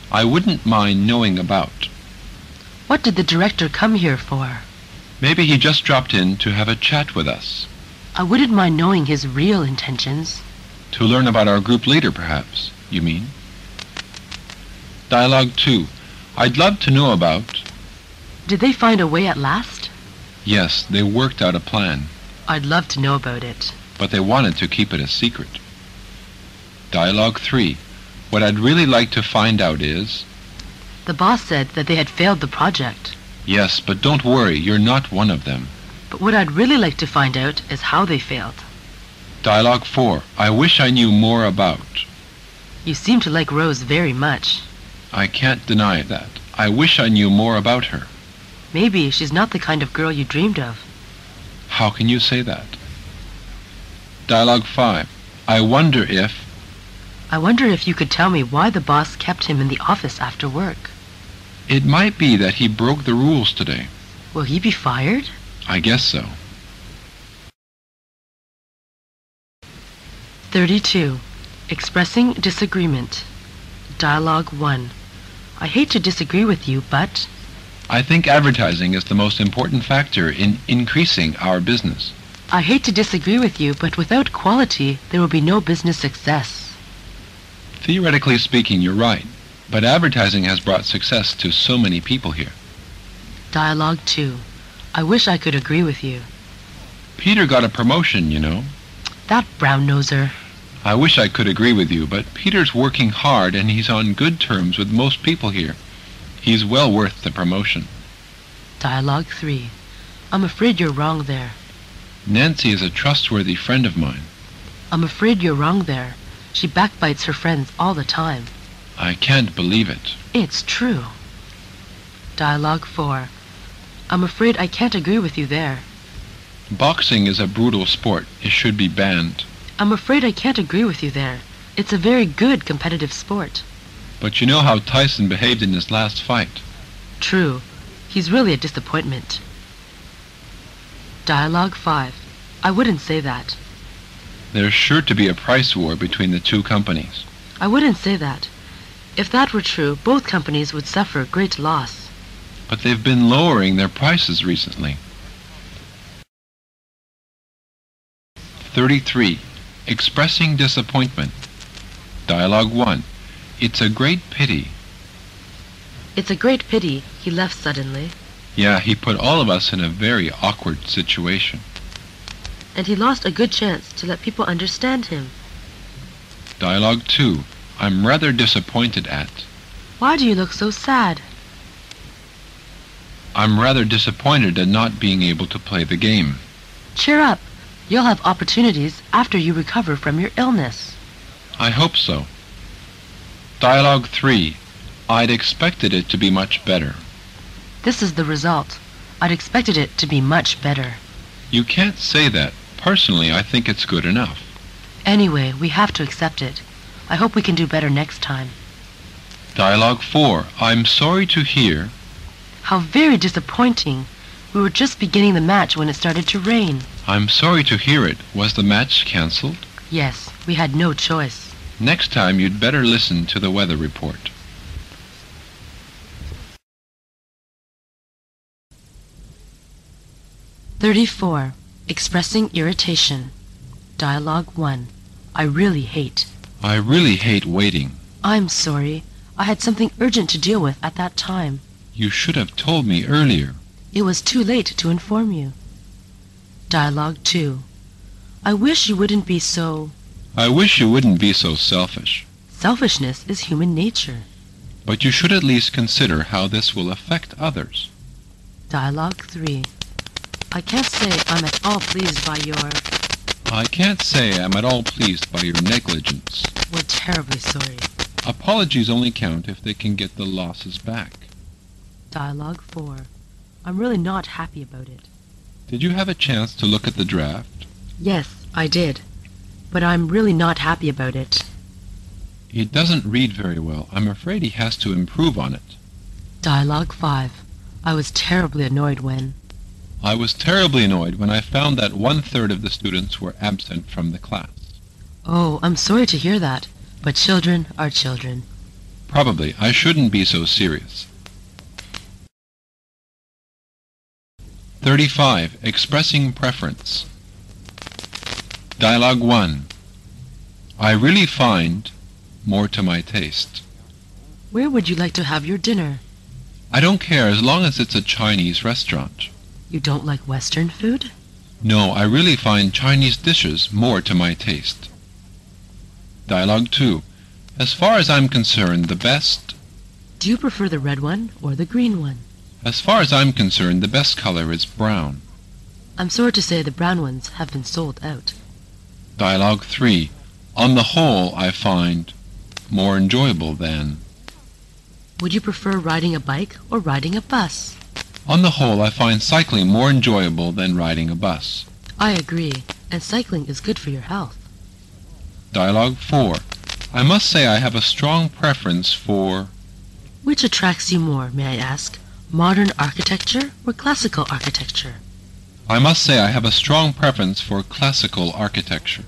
I wouldn't mind knowing about. What did the director come here for? Maybe he just dropped in to have a chat with us. I wouldn't mind knowing his real intentions. To learn about our group leader, perhaps, you mean? Dialogue 2. I'd love to know about... Did they find a way at last? Yes, they worked out a plan. I'd love to know about it. But they wanted to keep it a secret. Dialogue 3. What I'd really like to find out is... The boss said that they had failed the project. Yes, but don't worry, you're not one of them. But what I'd really like to find out is how they failed. Dialogue 4. I wish I knew more about... You seem to like Rose very much. I can't deny that. I wish I knew more about her. Maybe she's not the kind of girl you dreamed of. How can you say that? Dialogue 5. I wonder if... I wonder if you could tell me why the boss kept him in the office after work. It might be that he broke the rules today. Will he be fired? I guess so. 32. Expressing disagreement. Dialogue 1. I hate to disagree with you, but... I think advertising is the most important factor in increasing our business. I hate to disagree with you, but without quality, there will be no business success. Theoretically speaking, you're right, but advertising has brought success to so many people here. Dialogue 2. I wish I could agree with you. Peter got a promotion, you know. That brown-noser. I wish I could agree with you, but Peter's working hard and he's on good terms with most people here. He's well worth the promotion. Dialogue 3. I'm afraid you're wrong there. Nancy is a trustworthy friend of mine. I'm afraid you're wrong there. She backbites her friends all the time. I can't believe it. It's true. Dialogue 4. I'm afraid I can't agree with you there. Boxing is a brutal sport. It should be banned. I'm afraid I can't agree with you there. It's a very good competitive sport. But you know how Tyson behaved in his last fight. True. He's really a disappointment. Dialogue 5. I wouldn't say that. There's sure to be a price war between the two companies. I wouldn't say that. If that were true, both companies would suffer great loss. But they've been lowering their prices recently. 33. Expressing disappointment. Dialogue 1. It's a great pity. It's a great pity he left suddenly. Yeah, he put all of us in a very awkward situation. And he lost a good chance to let people understand him. Dialogue 2. I'm rather disappointed at... Why do you look so sad? I'm rather disappointed at not being able to play the game. Cheer up. You'll have opportunities after you recover from your illness. I hope so. Dialogue 3. I'd expected it to be much better. This is the result. I'd expected it to be much better. You can't say that. Personally, I think it's good enough. Anyway, we have to accept it. I hope we can do better next time. Dialogue 4. I'm sorry to hear... How very disappointing. We were just beginning the match when it started to rain. I'm sorry to hear it. Was the match cancelled? Yes, we had no choice. Next time you'd better listen to the weather report. "34. Expressing Irritation. Dialogue 1. I really hate. I really hate waiting. I'm sorry. I had something urgent to deal with at that time. You should have told me earlier. It was too late to inform you. Dialogue 2. I wish you wouldn't be so... I wish you wouldn't be so selfish. Selfishness is human nature. But you should at least consider how this will affect others. Dialogue 3. I can't say I'm at all pleased by your... I can't say I'm at all pleased by your negligence. We're terribly sorry. Apologies only count if they can get the losses back. Dialogue 4. I'm really not happy about it. Did you have a chance to look at the draft? Yes, I did. But I'm really not happy about it. He doesn't read very well. I'm afraid he has to improve on it. Dialogue 5. I was terribly annoyed when... I was terribly annoyed when I found that 1/3 of the students were absent from the class. Oh, I'm sorry to hear that, but children are children. Probably. I shouldn't be so serious. 35. Expressing preference. Dialogue 1. I really find more to my taste. Where would you like to have your dinner? I don't care as long as it's a Chinese restaurant. You don't like Western food? No, I really find Chinese dishes more to my taste. Dialogue 2. As far as I'm concerned, the best... Do you prefer the red one or the green one? As far as I'm concerned, the best color is brown. I'm sorry to say the brown ones have been sold out. Dialogue 3. On the whole, I find more enjoyable than... Would you prefer riding a bike or riding a bus? On the whole, I find cycling more enjoyable than riding a bus. I agree, and cycling is good for your health. Dialogue 4. I must say I have a strong preference for... Which attracts you more, may I ask? Modern architecture or classical architecture? I must say I have a strong preference for classical architecture.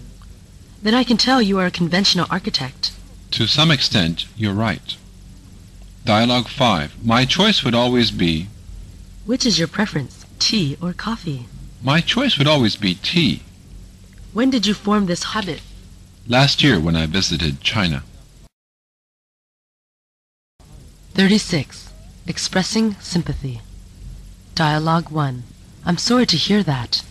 Then I can tell you are a conventional architect. To some extent, you're right. Dialogue 5. My choice would always be... Which is your preference, tea or coffee? My choice would always be tea. When did you form this habit? Last year when I visited China. 36. Expressing sympathy. Dialogue 1. I'm sorry to hear that.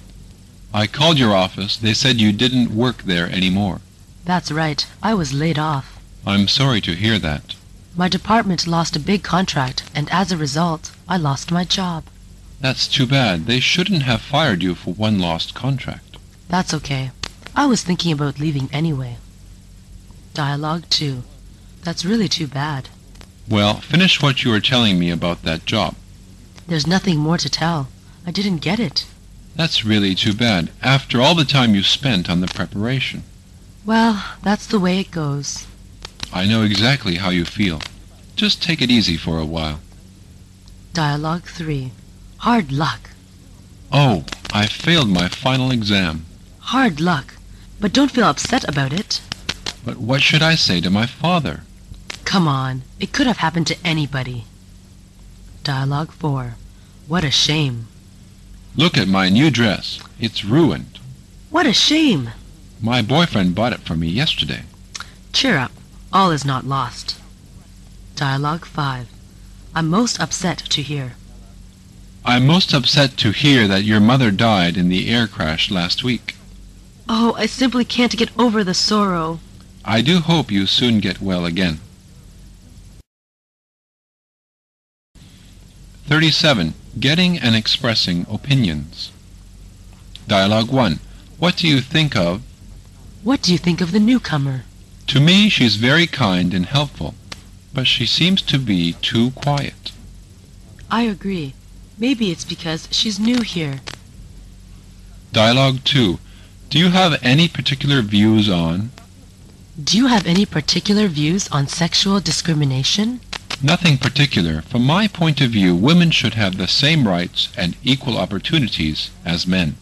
I called your office. They said you didn't work there anymore. That's right. I was laid off. I'm sorry to hear that. My department lost a big contract, and as a result, I lost my job. That's too bad. They shouldn't have fired you for one lost contract. That's okay. I was thinking about leaving anyway. Dialogue 2. That's really too bad. Well, finish what you were telling me about that job. There's nothing more to tell. I didn't get it. That's really too bad, after all the time you spent on the preparation. Well, that's the way it goes. I know exactly how you feel. Just take it easy for a while. Dialogue 3. Hard luck. Oh, I failed my final exam. Hard luck. But don't feel upset about it. But what should I say to my father? Come on. It could have happened to anybody. Dialogue 4. What a shame. Look at my new dress. It's ruined. What a shame. My boyfriend bought it for me yesterday. Cheer up. All is not lost. Dialogue 5. I'm most upset to hear. I'm most upset to hear that your mother died in the air crash last week. Oh, I simply can't get over the sorrow. I do hope you soon get well again. 37. Getting and expressing opinions. Dialogue 1. What do you think of... What do you think of the newcomer? To me, she's very kind and helpful, but she seems to be too quiet. I agree. Maybe it's because she's new here. Dialogue 2. Do you have any particular views on... Do you have any particular views on sexual discrimination? Nothing particular. From my point of view, women should have the same rights and equal opportunities as men.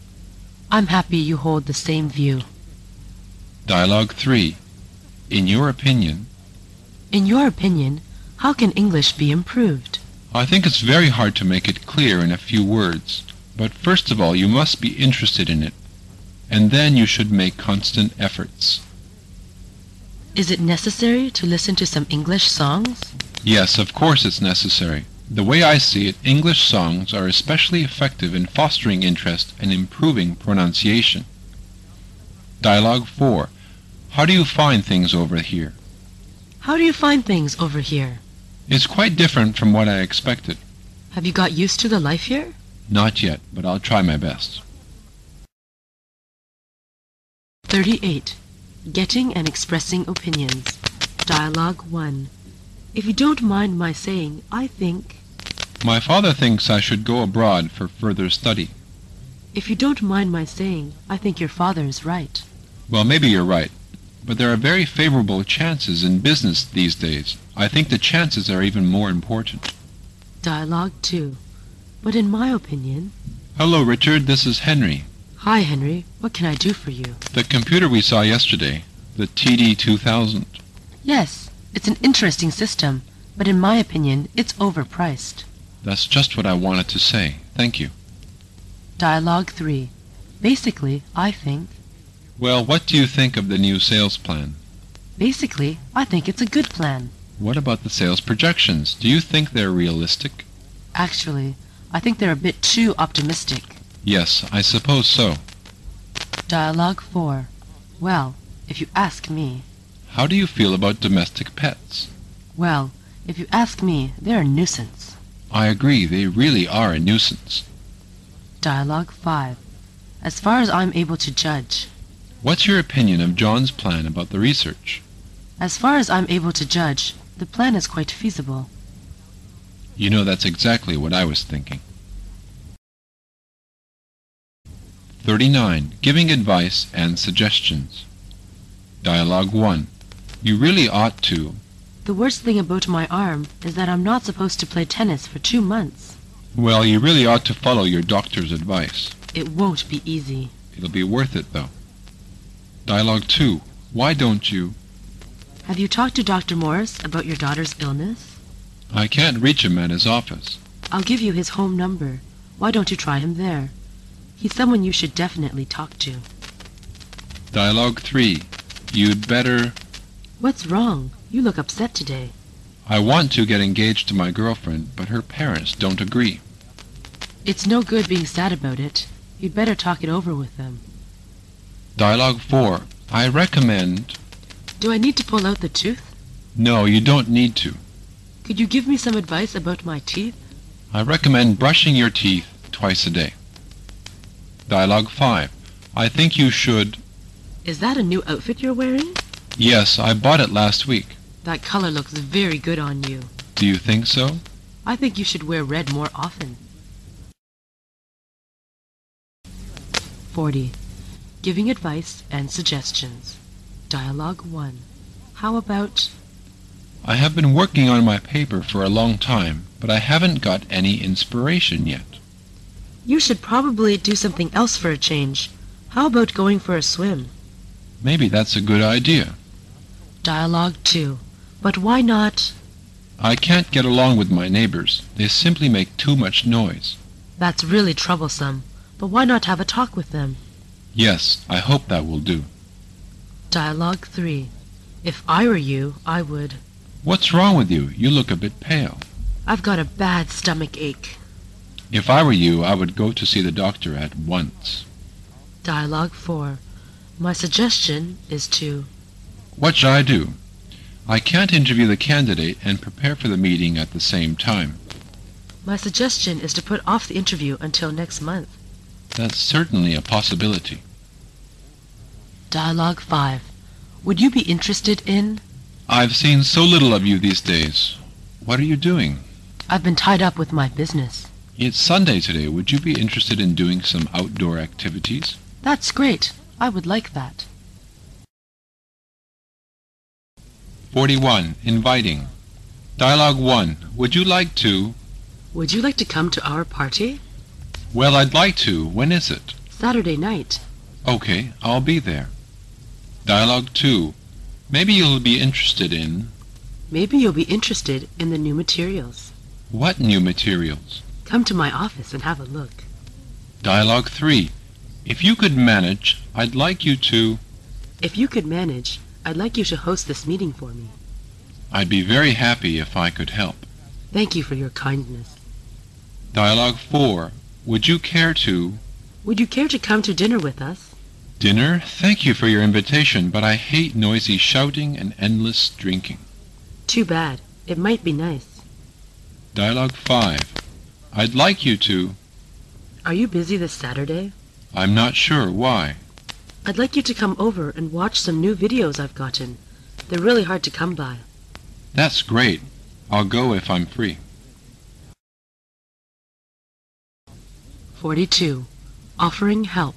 I'm happy you hold the same view. Dialogue 3. In your opinion. In your opinion, how can English be improved? I think it's very hard to make it clear in a few words, but first of all you must be interested in it, and then you should make constant efforts. Is it necessary to listen to some English songs? Yes, of course it's necessary. The way I see it, English songs are especially effective in fostering interest and improving pronunciation. Dialogue 4. How do you find things over here? How do you find things over here? It's quite different from what I expected. Have you got used to the life here? Not yet, but I'll try my best. 38. Getting and expressing opinions. Dialogue 1. If you don't mind my saying, I think... My father thinks I should go abroad for further study. If you don't mind my saying, I think your father is right. Well, maybe you're right, but there are very favorable chances in business these days. I think the chances are even more important. Dialogue 2. But in my opinion... Hello, Richard. This is Henry. Hi, Henry. What can I do for you? The computer we saw yesterday, the TD-2000. Yes, it's an interesting system, but in my opinion, it's overpriced. That's just what I wanted to say. Thank you. Dialogue 3. Basically, I think... Well, what do you think of the new sales plan? Basically, I think it's a good plan. What about the sales projections? Do you think they're realistic? Actually, I think they're a bit too optimistic. Yes, I suppose so. Dialogue 4. Well, if you ask me... How do you feel about domestic pets? Well, if you ask me, they're a nuisance. I agree, they really are a nuisance. Dialogue 5. As far as I'm able to judge... What's your opinion of John's plan about the research? As far as I'm able to judge, the plan is quite feasible. You know, that's exactly what I was thinking. 39. Giving advice and suggestions. Dialogue 1. You really ought to... The worst thing about my arm is that I'm not supposed to play tennis for 2 months. Well, you really ought to follow your doctor's advice. It won't be easy. It'll be worth it, though. Dialogue 2. Why don't you... Have you talked to Dr. Morris about your daughter's illness? I can't reach him at his office. I'll give you his home number. Why don't you try him there? He's someone you should definitely talk to. Dialogue 3. You'd better... What's wrong? You look upset today. I want to get engaged to my girlfriend, but her parents don't agree. It's no good being sad about it. You'd better talk it over with them. Dialogue 4. I recommend... Do I need to pull out the tooth? No, you don't need to. Could you give me some advice about my teeth? I recommend brushing your teeth twice a day. Dialogue 5. I think you should... Is that a new outfit you're wearing? Yes, I bought it last week. That color looks very good on you. Do you think so? I think you should wear red more often. 40. Giving advice and suggestions. Dialogue 1. How about... I have been working on my paper for a long time, but I haven't got any inspiration yet. You should probably do something else for a change. How about going for a swim? Maybe that's a good idea. Dialogue 2. But why not... I can't get along with my neighbors. They simply make too much noise. That's really troublesome. But why not have a talk with them? Yes, I hope that will do. Dialogue 3. If I were you, I would... What's wrong with you? You look a bit pale. I've got a bad stomach ache. If I were you, I would go to see the doctor at once. Dialogue 4. My suggestion is to... What shall I do? I can't interview the candidate and prepare for the meeting at the same time. My suggestion is to put off the interview until next month. That's certainly a possibility. Dialogue 5. Would you be interested in... I've seen so little of you these days. What are you doing? I've been tied up with my business. It's Sunday today. Would you be interested in doing some outdoor activities? That's great. I would like that. 41. Inviting. Dialogue 1. Would you like to... Would you like to come to our party? Well, I'd like to. When is it? Saturday night. Okay, I'll be there. Dialogue 2. Maybe you'll be interested in... Maybe you'll be interested in the new materials. What new materials? Come to my office and have a look. Dialogue 3. If you could manage, I'd like you to... If you could manage, I'd like you to host this meeting for me. I'd be very happy if I could help. Thank you for your kindness. Dialogue 4. Would you care to... Would you care to come to dinner with us? Dinner? Thank you for your invitation, but I hate noisy shouting and endless drinking. Too bad. It might be nice. Dialogue 5. I'd like you to... Are you busy this Saturday? I'm not sure. Why? I'd like you to come over and watch some new videos I've gotten. They're really hard to come by. That's great. I'll go if I'm free. 42. Offering help.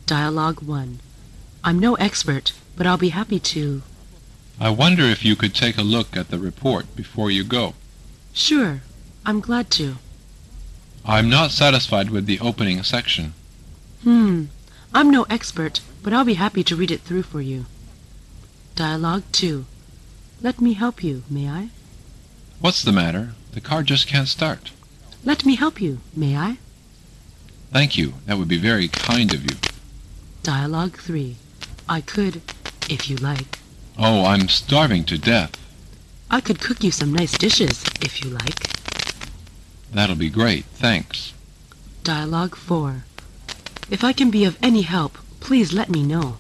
Dialogue 1. I'm no expert, but I'll be happy to... I wonder if you could take a look at the report before you go. Sure. I'm glad to. I'm not satisfied with the opening section. I'm no expert, but I'll be happy to read it through for you. Dialogue 2. Let me help you, may I? What's the matter? The car just can't start. Let me help you, may I? Thank you. That would be very kind of you. Dialogue 3. I could, if you like. Oh, I'm starving to death. I could cook you some nice dishes, if you like. That'll be great. Thanks. Dialogue 4. If I can be of any help, please let me know.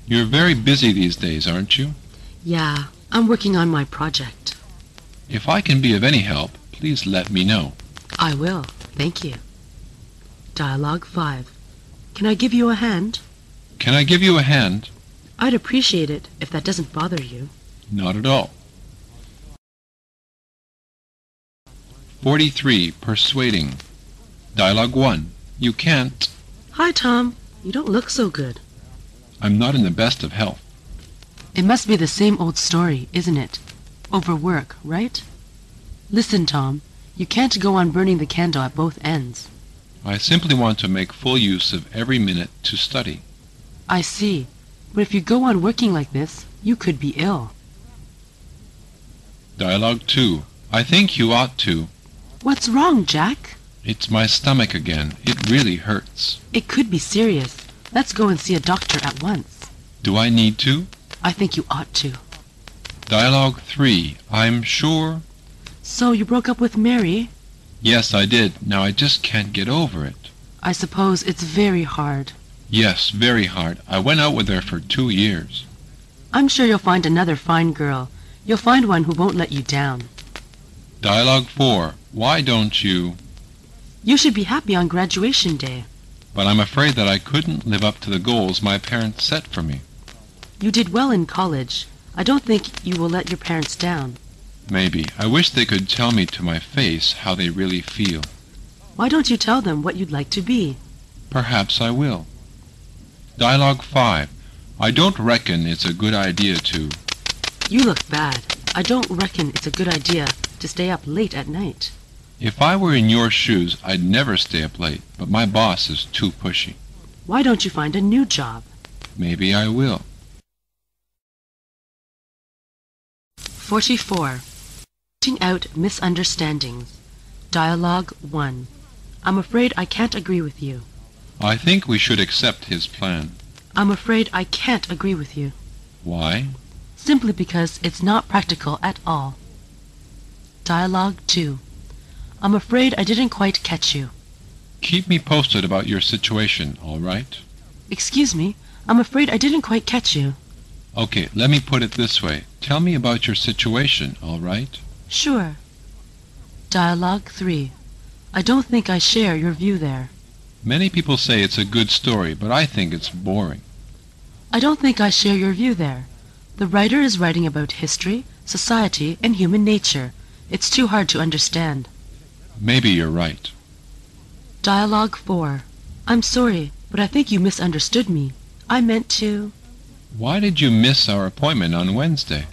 You're very busy these days, aren't you? Yeah, I'm working on my project. If I can be of any help, please let me know. I will. Thank you. Dialogue 5. Can I give you a hand? Can I give you a hand? I'd appreciate it if that doesn't bother you. Not at all. 43. Persuading. Dialogue 1. You can't. Hi, Tom. You don't look so good. I'm not in the best of health. It must be the same old story, isn't it? Overwork, right? Listen, Tom. You can't go on burning the candle at both ends. I simply want to make full use of every minute to study. I see. But if you go on working like this, you could be ill. Dialogue 2. I think you ought to. What's wrong, Jack? It's my stomach again. It really hurts. It could be serious. Let's go and see a doctor at once. Do I need to? I think you ought to. Dialogue 3. I'm sure... So you broke up with Mary? Yes, I did. Now I just can't get over it. I suppose it's very hard. Yes, very hard. I went out with her for 2 years. I'm sure you'll find another fine girl. You'll find one who won't let you down. Dialogue 4. Why don't you... You should be happy on graduation day. But I'm afraid that I couldn't live up to the goals my parents set for me. You did well in college. I don't think you will let your parents down. Maybe. I wish they could tell me to my face how they really feel. Why don't you tell them what you'd like to be? Perhaps I will. Dialogue 5. I don't reckon it's a good idea to... You look bad. I don't reckon it's a good idea to stay up late at night. If I were in your shoes, I'd never stay up late, but my boss is too pushy. Why don't you find a new job? Maybe I will. 44. Pointing out misunderstandings. Dialogue 1. I'm afraid I can't agree with you. I think we should accept his plan. I'm afraid I can't agree with you. Why? Simply because it's not practical at all. Dialogue 2. I'm afraid I didn't quite catch you. Keep me posted about your situation, all right? Excuse me, I'm afraid I didn't quite catch you. Okay, let me put it this way. Tell me about your situation, all right? Sure. Dialogue 3. I don't think I share your view there. Many people say it's a good story, but I think it's boring. I don't think I share your view there. The writer is writing about history, society, and human nature. It's too hard to understand. Maybe you're right. Dialogue 4. I'm sorry, but I think you misunderstood me. I meant to... Why did you miss our appointment on Wednesday?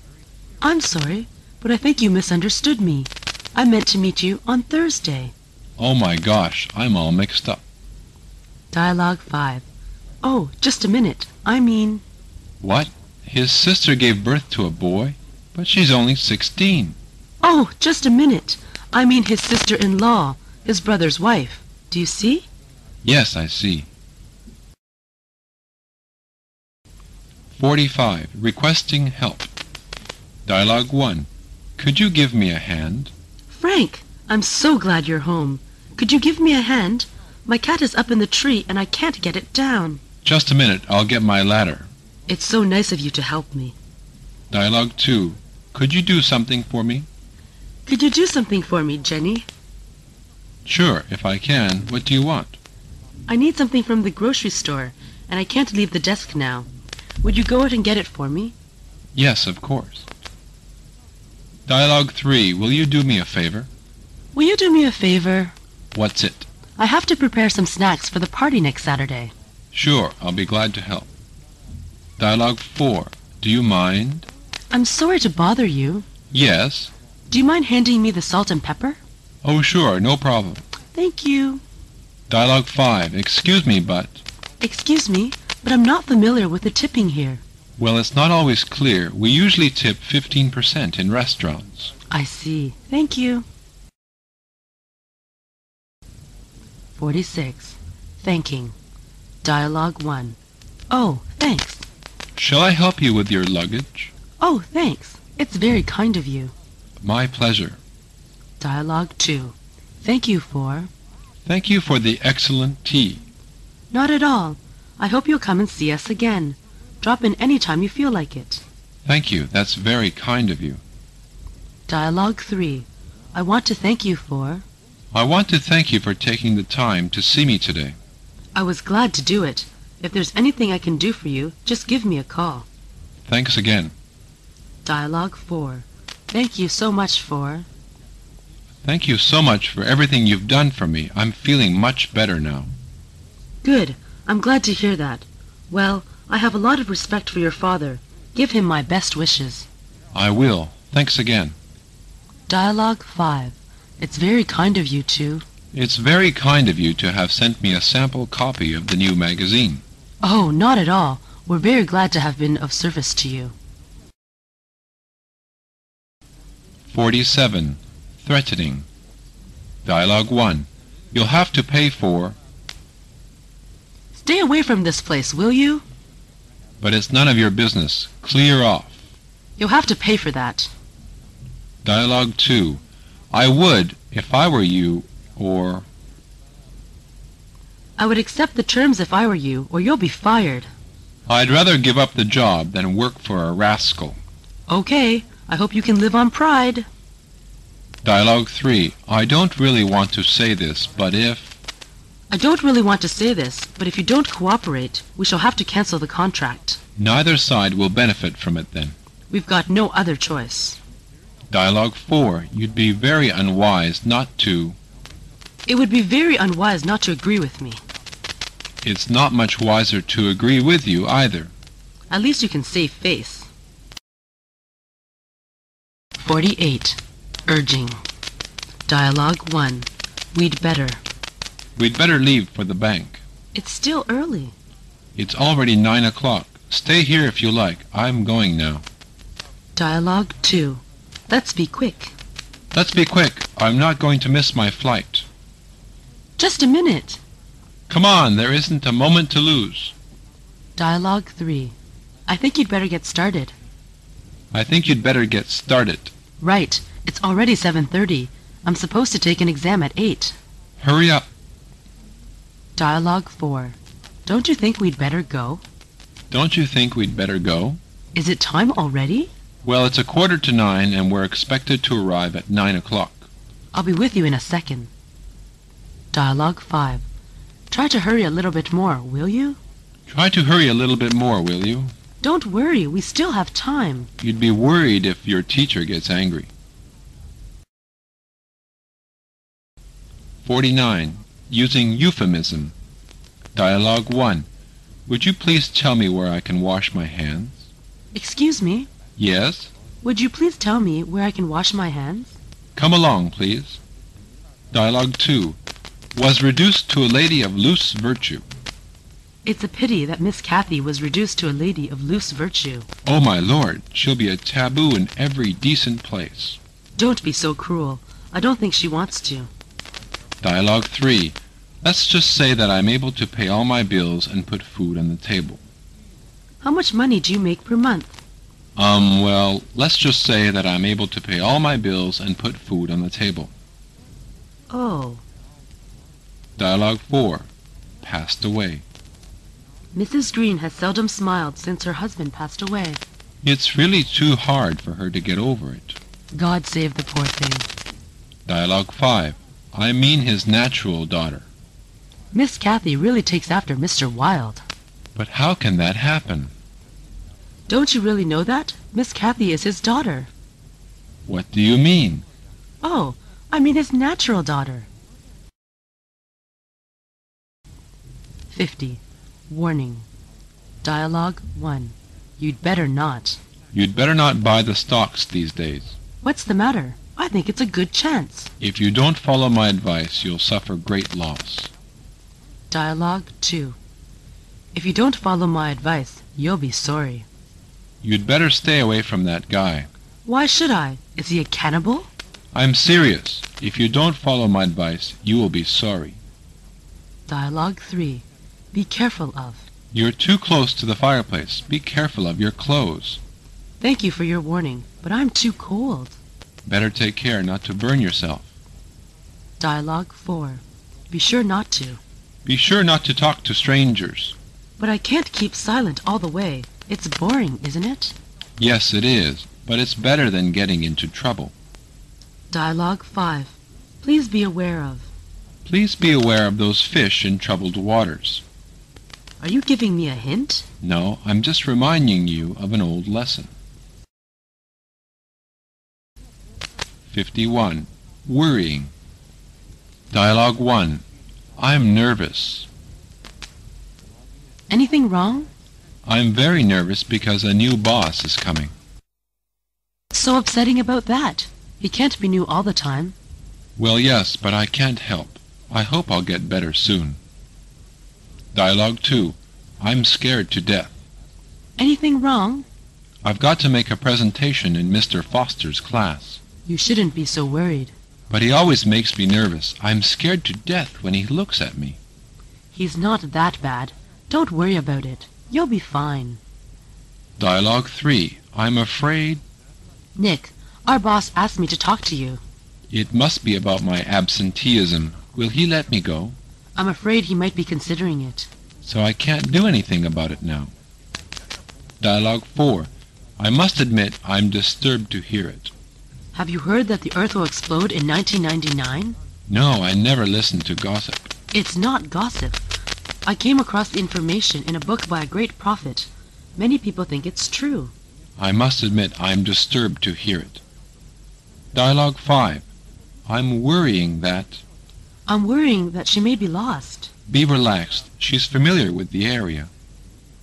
I'm sorry, but I think you misunderstood me. I meant to meet you on Thursday. Oh my gosh, I'm all mixed up. Dialogue 5. Oh, just a minute. I mean... What? His sister gave birth to a boy, but she's only 16. Oh, just a minute. I mean his sister-in-law, his brother's wife. Do you see? Yes, I see. 45. Requesting help. Dialogue 1. Could you give me a hand? Frank, I'm so glad you're home. Could you give me a hand? My cat is up in the tree and I can't get it down. Just a minute, I'll get my ladder. It's so nice of you to help me. Dialogue 2. Could you do something for me? Could you do something for me, Jenny? Sure, if I can. What do you want? I need something from the grocery store, and I can't leave the desk now. Would you go out and get it for me? Yes, of course. Dialogue 3. Will you do me a favor? Will you do me a favor? What's it? I have to prepare some snacks for the party next Saturday. Sure, I'll be glad to help. Dialogue 4. Do you mind? I'm sorry to bother you. Yes. Do you mind handing me the salt and pepper? Oh, sure, no problem. Thank you. Dialogue 5. Excuse me, but... Excuse me, but I'm not familiar with the tipping here. Well, it's not always clear. We usually tip 15% in restaurants. I see. Thank you. 46. Thanking. Dialogue 1. Oh, thanks. Shall I help you with your luggage? Oh, thanks. It's very kind of you. My pleasure. Dialogue 2. Thank you for... Thank you for the excellent tea. Not at all. I hope you'll come and see us again. Drop in any time you feel like it. Thank you. That's very kind of you. Dialogue 3. I want to thank you for... I want to thank you for taking the time to see me today. I was glad to do it. If there's anything I can do for you, just give me a call. Thanks again. Dialogue 4. Thank you so much for... Thank you so much for everything you've done for me. I'm feeling much better now. Good. I'm glad to hear that. Well, I have a lot of respect for your father. Give him my best wishes. I will. Thanks again. Dialogue 5. It's very kind of you to... It's very kind of you to have sent me a sample copy of the new magazine. Oh, not at all. We're very glad to have been of service to you. 47. Threatening. Dialogue 1. You'll have to pay for... Stay away from this place, will you? But it's none of your business. Clear off. You'll have to pay for that. Dialogue 2. I would, if I were you, or... I would accept the terms if I were you, or you'll be fired. I'd rather give up the job than work for a rascal. Okay, I hope you can live on pride. Dialogue 3. I don't really want to say this, but if... I don't really want to say this, but if you don't cooperate, we shall have to cancel the contract. Neither side will benefit from it then. We've got no other choice. Dialogue 4. You'd be very unwise not to... It would be very unwise not to agree with me. It's not much wiser to agree with you either. At least you can save face. 48. Urging. Dialogue 1. We'd better. We'd better leave for the bank. It's still early. It's already 9 o'clock. Stay here if you like. I'm going now. Dialogue 2. Let's be quick. Let's be quick. I'm not going to miss my flight. Just a minute. Come on, there isn't a moment to lose. Dialogue 3. I think you'd better get started. I think you'd better get started. Right. It's already 7:30. I'm supposed to take an exam at 8. Hurry up. Dialogue 4. Don't you think we'd better go? Don't you think we'd better go? Is it time already? Well, it's 8:45 and we're expected to arrive at 9 o'clock. I'll be with you in a second. Dialogue 5. Try to hurry a little bit more, will you? Try to hurry a little bit more, will you? Don't worry, we still have time. You'd be worried if your teacher gets angry. 49. Using euphemism. Dialogue 1. Would you please tell me where I can wash my hands? Excuse me? Yes? Would you please tell me where I can wash my hands? Come along, please. Dialogue 2. Was reduced to a lady of loose virtue. It's a pity that Miss Cathy was reduced to a lady of loose virtue. Oh, my lord, she'll be a taboo in every decent place. Don't be so cruel. I don't think she wants to. Dialogue 3. Let's just say that I'm able to pay all my bills and put food on the table. How much money do you make per month? Well, let's just say that I'm able to pay all my bills and put food on the table. Oh. Dialogue 4. Passed away. Mrs. Green has seldom smiled since her husband passed away. It's really too hard for her to get over it. God save the poor thing. Dialogue 5. I mean his natural daughter. Miss Cathy really takes after Mr. Wilde. But how can that happen? Don't you really know that? Miss Cathy is his daughter. What do you mean? Oh, I mean his natural daughter. 50. Warning. Dialogue 1. You'd better not. You'd better not buy the stocks these days. What's the matter? I think it's a good chance. If you don't follow my advice, you'll suffer great loss. Dialogue 2. If you don't follow my advice, you'll be sorry. You'd better stay away from that guy. Why should I? Is he a cannibal? I'm serious. If you don't follow my advice, you will be sorry. Dialogue 3. Be careful of. You're too close to the fireplace. Be careful of your clothes. Thank you for your warning, but I'm too cold. Better take care not to burn yourself. Dialogue 4. Be sure not to. Be sure not to talk to strangers. But I can't keep silent all the way. It's boring, isn't it? Yes, it is, but it's better than getting into trouble. Dialogue 5. Please be aware of. Please be aware of those fish in troubled waters. Are you giving me a hint? No, I'm just reminding you of an old lesson. 51. Worrying. Dialogue 1. I'm nervous. Anything wrong? I'm very nervous because a new boss is coming. What's so upsetting about that? He can't be new all the time. Well, yes, but I can't help. I hope I'll get better soon. Dialogue 2. I'm scared to death. Anything wrong? I've got to make a presentation in Mr. Foster's class. You shouldn't be so worried. But he always makes me nervous. I'm scared to death when he looks at me. He's not that bad. Don't worry about it. You'll be fine. Dialogue 3. I'm afraid... Nick, our boss asked me to talk to you. It must be about my absenteeism. Will he let me go? I'm afraid he might be considering it. So I can't do anything about it now. Dialogue 4. I must admit I'm disturbed to hear it. Have you heard that the Earth will explode in 1999? No, I never listen to gossip. It's not gossip. I came across the information in a book by a great prophet. Many people think it's true. I must admit I'm disturbed to hear it. Dialogue 5. I'm worrying that... I'm worrying that she may be lost. Be relaxed. She's familiar with the area.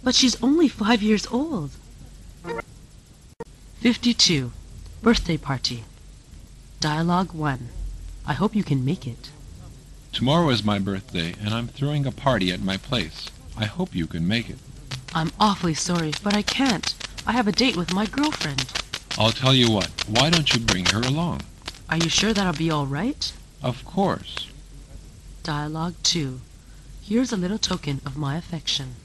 But she's only 5 years old. 52. Birthday party. Dialogue 1. I hope you can make it. Tomorrow is my birthday, and I'm throwing a party at my place. I hope you can make it. I'm awfully sorry, but I can't. I have a date with my girlfriend. I'll tell you what. Why don't you bring her along? Are you sure that'll be all right? Of course. Dialogue 2. Here's a little token of my affection.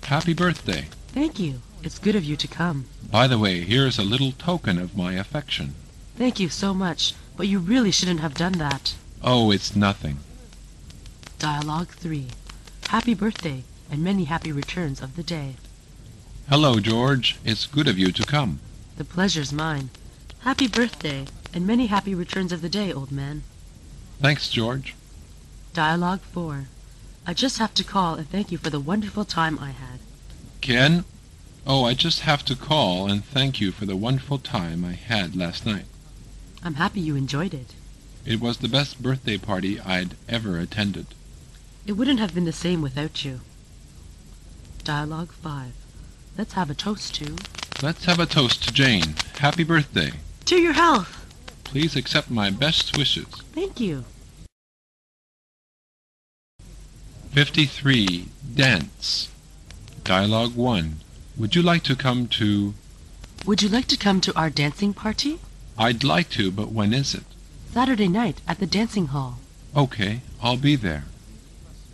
Happy birthday. Thank you. It's good of you to come. By the way, here's a little token of my affection. Thank you so much, but you really shouldn't have done that. Oh, it's nothing. Dialogue 3. Happy birthday, and many happy returns of the day. Hello, George. It's good of you to come. The pleasure's mine. Happy birthday, and many happy returns of the day, old man. Thanks, George. Dialogue 4. I just have to call and thank you for the wonderful time I had. Ken? Oh, I just have to call and thank you for the wonderful time I had last night. I'm happy you enjoyed it. It was the best birthday party I'd ever attended. It wouldn't have been the same without you. Dialogue 5. Let's have a toast to... Let's have a toast to Jane. Happy birthday. To your health. Please accept my best wishes. Thank you. 53. Dance. Dialogue 1. Would you like to come to... Would you like to come to our dancing party? I'd like to, but when is it? Saturday night at the dancing hall. Okay, I'll be there.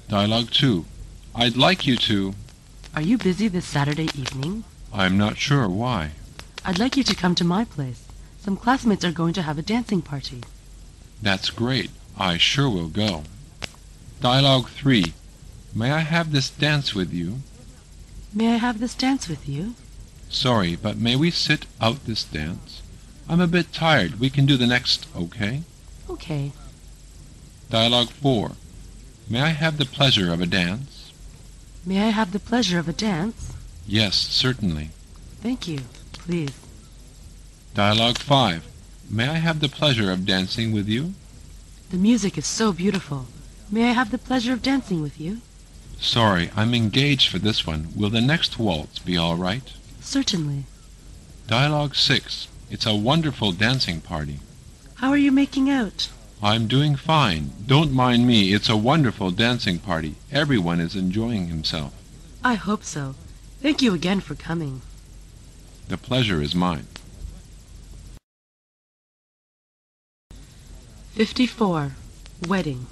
Dialogue 2. I'd like you to... Are you busy this Saturday evening? I'm not sure. Why? I'd like you to come to my place. Some classmates are going to have a dancing party. That's great. I sure will go. Dialogue 3. May I have this dance with you? May I have this dance with you? Sorry, but may we sit out this dance? I'm a bit tired. We can do the next, okay? Okay. Dialogue 4. May I have the pleasure of a dance? May I have the pleasure of a dance? Yes, certainly. Thank you. Please. Dialogue 5. May I have the pleasure of dancing with you? The music is so beautiful. May I have the pleasure of dancing with you? Sorry, I'm engaged for this one. Will the next waltz be all right? Certainly. Dialogue 6. It's a wonderful dancing party. How are you making out? I'm doing fine. Don't mind me. It's a wonderful dancing party. Everyone is enjoying himself. I hope so. Thank you again for coming. The pleasure is mine. 54. Wedding.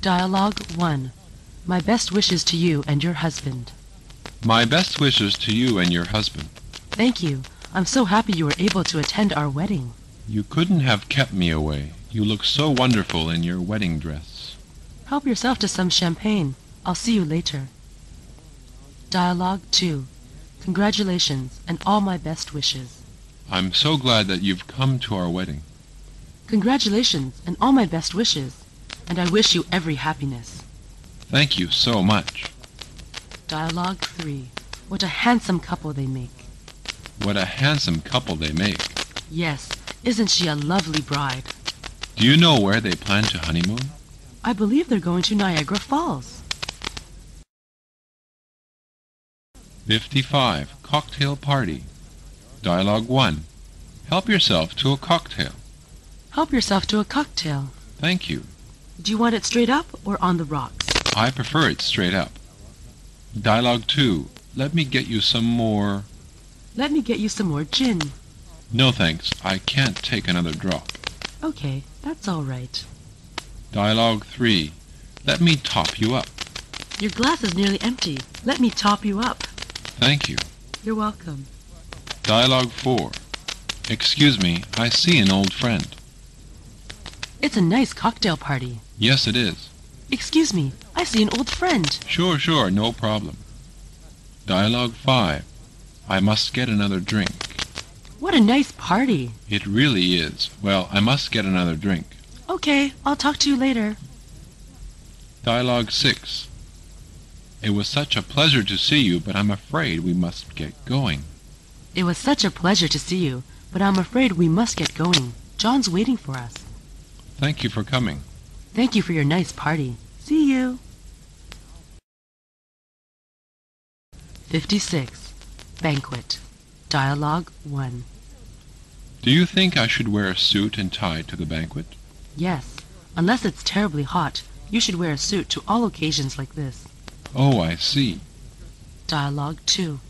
Dialogue 1. My best wishes to you and your husband. My best wishes to you and your husband. Thank you. I'm so happy you were able to attend our wedding. You couldn't have kept me away. You look so wonderful in your wedding dress. Help yourself to some champagne. I'll see you later. Dialogue 2. Congratulations and all my best wishes. I'm so glad that you've come to our wedding. Congratulations and all my best wishes, and I wish you every happiness. Thank you so much. Dialogue 3. What a handsome couple they make. What a handsome couple they make. Yes, isn't she a lovely bride? Do you know where they plan to honeymoon? I believe they're going to Niagara Falls. 55. Cocktail party. Dialogue 1. Help yourself to a cocktail. Help yourself to a cocktail. Thank you. Do you want it straight up or on the rocks? I prefer it straight up. Dialogue 2. Let me get you some more... Let me get you some more gin. No thanks. I can't take another drop. Okay, that's all right. Dialogue 3. Let me top you up. Your glass is nearly empty. Let me top you up. Thank you. You're welcome. Dialogue 4. Excuse me, I see an old friend. It's a nice cocktail party. Yes, it is. Excuse me, I see an old friend. Sure, no problem. Dialogue 5. I must get another drink. What a nice party. It really is. Well, I must get another drink. Okay, I'll talk to you later. Dialogue 6. It was such a pleasure to see you, but I'm afraid we must get going. It was such a pleasure to see you, but I'm afraid we must get going. John's waiting for us. Thank you for coming. Thank you for your nice party. See you. 56. Banquet. Dialogue 1. Do you think I should wear a suit and tie to the banquet? Yes. Unless it's terribly hot, you should wear a suit to all occasions like this. Oh, I see. Dialogue 2.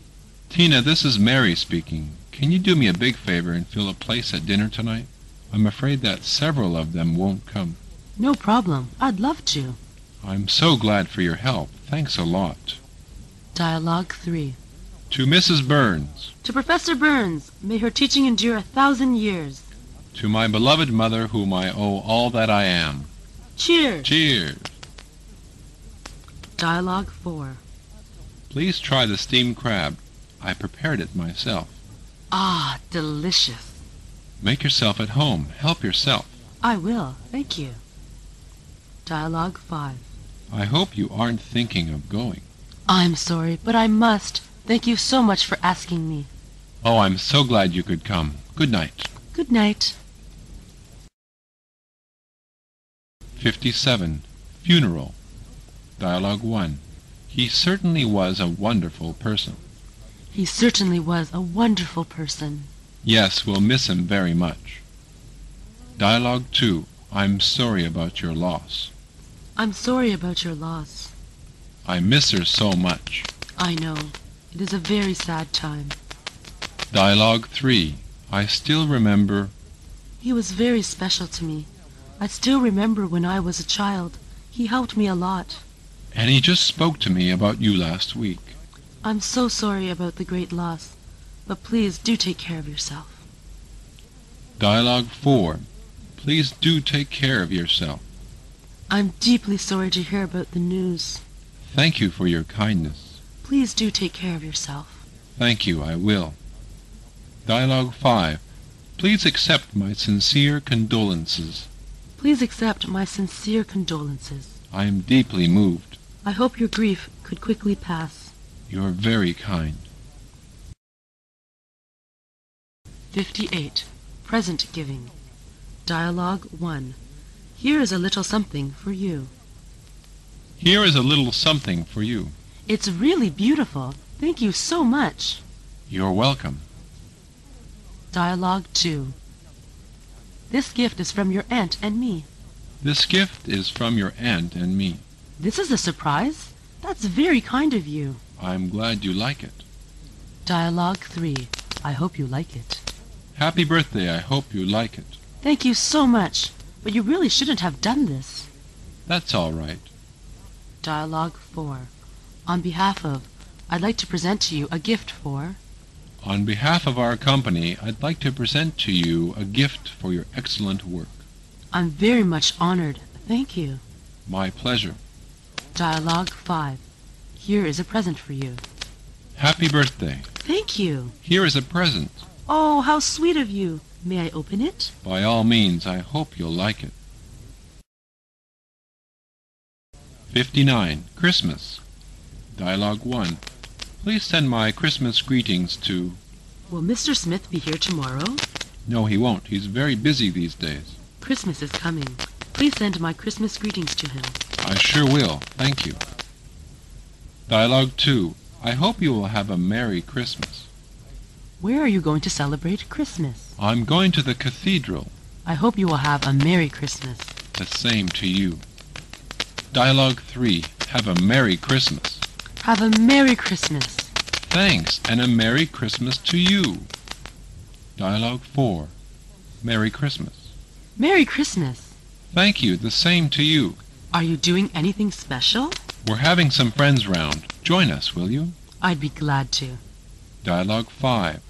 Tina, this is Mary speaking. Can you do me a big favor and fill a place at dinner tonight? I'm afraid that several of them won't come. No problem. I'd love to. I'm so glad for your help. Thanks a lot. Dialogue 3. To Mrs. Burns. To Professor Burns, may her teaching endure 1,000 years. To my beloved mother, whom I owe all that I am. Cheers! Cheers! Dialogue 4. Please try the steamed crab. I prepared it myself. Ah, delicious. Make yourself at home. Help yourself. I will, thank you. Dialogue 5. I hope you aren't thinking of going. I'm sorry, but I must. Thank you so much for asking me. Oh, I'm so glad you could come. Good night. Good night. 57. Funeral. Dialogue 1. He certainly was a wonderful person. He certainly was a wonderful person. Yes, we'll miss him very much. Dialogue 2. I'm sorry about your loss. I'm sorry about your loss. I miss her so much. I know. It is a very sad time. Dialogue 3. I still remember. He was very special to me. I still remember when I was a child. He helped me a lot. And he just spoke to me about you last week. I'm so sorry about the great loss, but please do take care of yourself. Dialogue 4. Please do take care of yourself. I'm deeply sorry to hear about the news. Thank you for your kindness. Please do take care of yourself. Thank you, I will. Dialogue 5. Please accept my sincere condolences. Please accept my sincere condolences. I am deeply moved. I hope your grief could quickly pass. You are very kind. 58. Present giving. Dialogue 1. Here is a little something for you. Here is a little something for you. It's really beautiful. Thank you so much. You're welcome. Dialogue 2. This gift is from your aunt and me. This gift is from your aunt and me. This is a surprise. That's very kind of you. I'm glad you like it. Dialogue 3. I hope you like it. Happy birthday, I hope you like it. Thank you so much, but you really shouldn't have done this. That's all right. Dialogue 4. On behalf of, I'd like to present to you a gift for. On behalf of our company, I'd like to present to you a gift for your excellent work. I'm very much honored. Thank you. My pleasure. Dialogue 5. Here is a present for you. Happy birthday. Thank you. Here is a present. Oh, how sweet of you. May I open it? By all means, I hope you'll like it. 59. Christmas. Dialogue 1. Please send my Christmas greetings to... Will Mr. Smith be here tomorrow? No, he won't. He's very busy these days. Christmas is coming. Please send my Christmas greetings to him. I sure will. Thank you. Dialogue 2. I hope you will have a Merry Christmas. Where are you going to celebrate Christmas? I'm going to the cathedral. I hope you will have a Merry Christmas. The same to you. Dialogue 3. Have a Merry Christmas. Have a Merry Christmas. Thanks, and a Merry Christmas to you. Dialogue 4. Merry Christmas. Merry Christmas. Thank you, the same to you. Are you doing anything special? We're having some friends round. Join us, will you? I'd be glad to. Dialogue 5.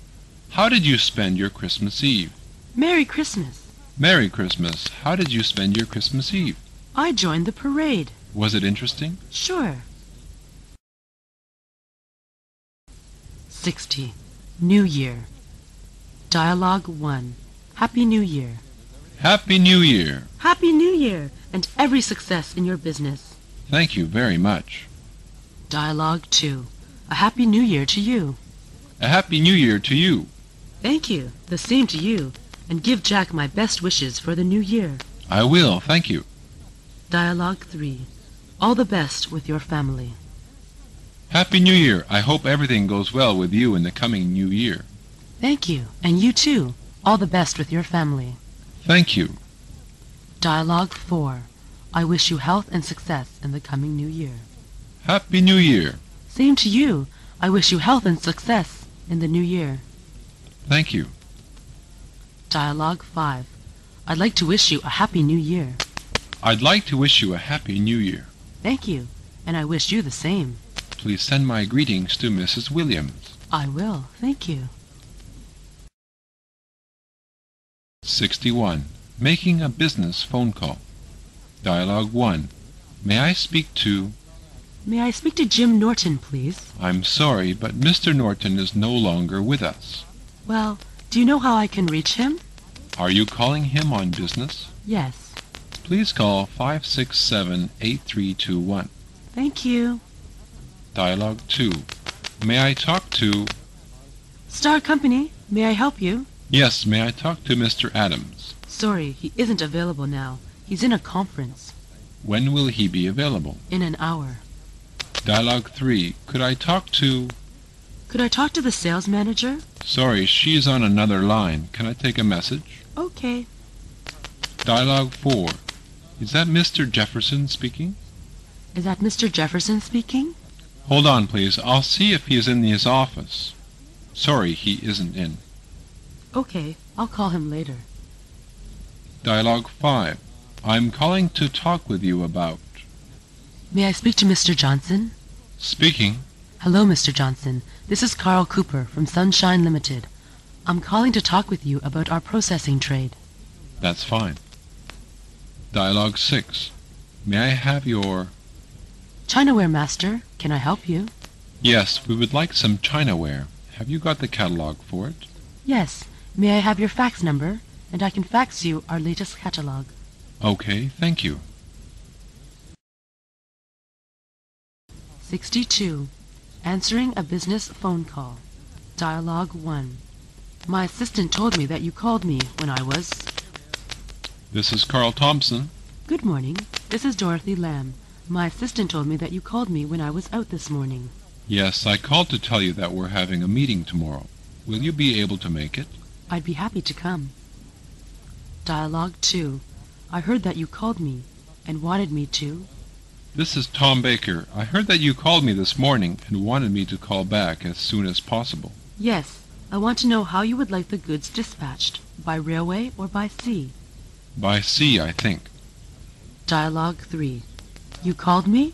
How did you spend your Christmas Eve? Merry Christmas. Merry Christmas. How did you spend your Christmas Eve? I joined the parade. Was it interesting? Sure. 60. New Year. Dialogue 1. Happy New Year. Happy New Year. Happy New Year, and every success in your business. Thank you very much. Dialogue 2. A Happy New Year to you. A Happy New Year to you. Thank you. The same to you. And give Jack my best wishes for the new year. I will, thank you. Dialogue 3. All the best with your family. Happy New Year. I hope everything goes well with you in the coming new year. Thank you. And you too. All the best with your family. Thank you. Dialogue 4. I wish you health and success in the coming new year. Happy New Year. Same to you. I wish you health and success in the new year. Thank you. Dialogue 5. I'd like to wish you a happy new year. I'd like to wish you a Happy New Year. Thank you. And I wish you the same. Please send my greetings to Mrs. Williams. I will. Thank you. 61. Making a business phone call. Dialogue 1. May I speak to... May I speak to Jim Norton, please? I'm sorry, but Mr. Norton is no longer with us. Well, do you know how I can reach him? Are you calling him on business? Yes. Please call 567-8321. Thank you. Dialogue 2. May I talk to... Star Company, may I help you? Yes, may I talk to Mr. Adams? Sorry, he isn't available now. He's in a conference. When will he be available? In an hour. Dialogue 3. Could I talk to... Could I talk to the sales manager? Sorry, she's on another line. Can I take a message? Okay. Dialogue 4. Is that Mr. Jefferson speaking? Is that Mr. Jefferson speaking? Hold on, please. I'll see if he is in his office. Sorry, he isn't in. Okay, I'll call him later. Dialogue 5. I'm calling to talk with you about... May I speak to Mr. Johnson? Speaking. Hello, Mr. Johnson. This is Carl Cooper from Sunshine Limited. I'm calling to talk with you about our processing trade. That's fine. Dialogue 6. May I have your... Chinaware master, can I help you? Yes, we would like some chinaware. Have you got the catalog for it? Yes. May I have your fax number? And I can fax you our latest catalog. Okay, thank you. 62. Answering a business phone call. Dialogue 1. My assistant told me that you called me when I was... This is Carl Thompson. Good morning. This is Dorothy Lamb. My assistant told me that you called me when I was out this morning. Yes, I called to tell you that we're having a meeting tomorrow. Will you be able to make it? I'd be happy to come. Dialogue 2. I heard that you called me and wanted me to... This is Tom Baker. I heard that you called me this morning and wanted me to call back as soon as possible. Yes. I want to know how you would like the goods dispatched, by railway or by sea. By sea, I think. Dialogue 3. You called me?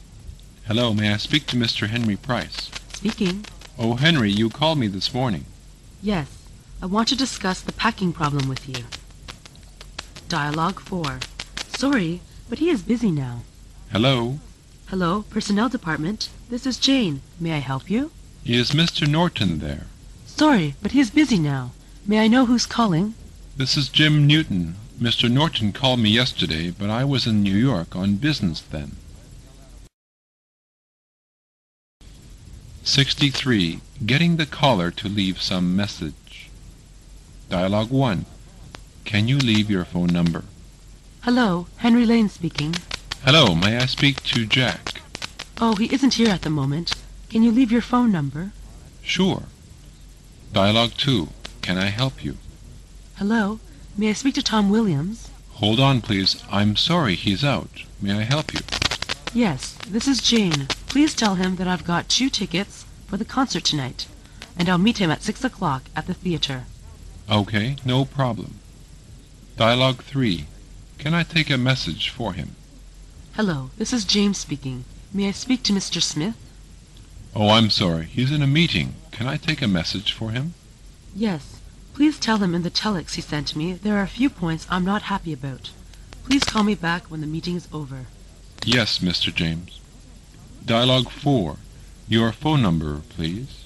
Hello, may I speak to Mr. Henry Price? Speaking. Oh, Henry, you called me this morning. Yes. I want to discuss the packing problem with you. Dialogue 4. Sorry, but he is busy now. Hello? Hello, Personnel Department. This is Jane. May I help you? Is Mr. Norton there? Sorry, but he is busy now. May I know who's calling? This is Jim Newton. Mr. Norton called me yesterday, but I was in New York on business then. 63. Getting the caller to leave some message. Dialogue 1. Can you leave your phone number? Hello, Henry Lane speaking. Hello, may I speak to Jack? Oh, he isn't here at the moment. Can you leave your phone number? Sure. Dialogue 2. Can I help you? Hello, may I speak to Tom Williams? Hold on, please. I'm sorry, he's out. May I help you? Yes, this is Jane. Please tell him that I've got 2 tickets for the concert tonight, and I'll meet him at 6 o'clock at the theater. Okay, no problem. Dialogue 3. Can I take a message for him? Hello, this is James speaking. May I speak to Mr. Smith? Oh, I'm sorry. He's in a meeting. Can I take a message for him? Yes. Please tell him in the telex he sent me there are a few points I'm not happy about. Please call me back when the meeting is over. Yes, Mr. James. Dialogue 4. Your phone number, please.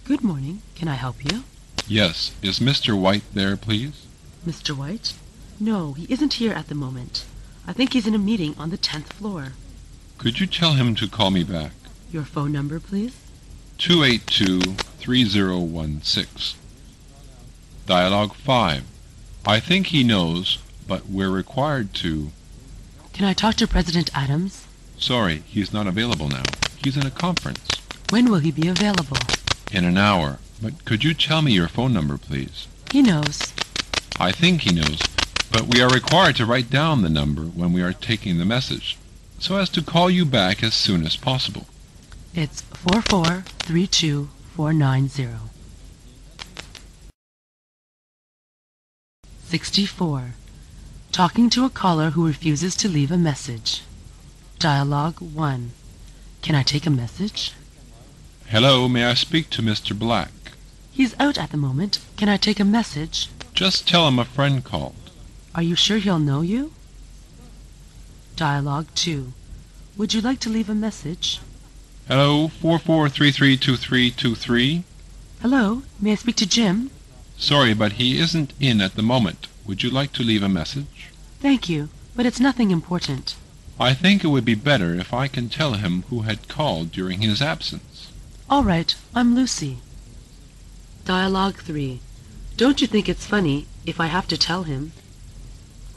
Good morning. Can I help you? Yes. Is Mr. White there, please? Mr. White? No, he isn't here at the moment. I think he's in a meeting on the 10th floor. Could you tell him to call me back? Your phone number, please? 282-3016. Dialogue 5. I think he knows, but we're required to... Can I talk to President Adams? Sorry, he's not available now. He's in a conference. When will he be available? In an hour. But could you tell me your phone number, please? He knows. I think he knows, but we are required to write down the number when we are taking the message, so as to call you back as soon as possible. It's 4432490. 64. Talking to a caller who refuses to leave a message. Dialogue 1. Can I take a message? Hello, may I speak to Mr. Black? He's out at the moment. Can I take a message? Just tell him a friend called. Are you sure he'll know you? Dialogue 2. Would you like to leave a message? Hello, 44332323. Hello, may I speak to Jim? Sorry, but he isn't in at the moment. Would you like to leave a message? Thank you, but it's nothing important. I think it would be better if I can tell him who had called during his absence. All right, I'm Lucy. Dialogue 3. Don't you think it's funny if I have to tell him?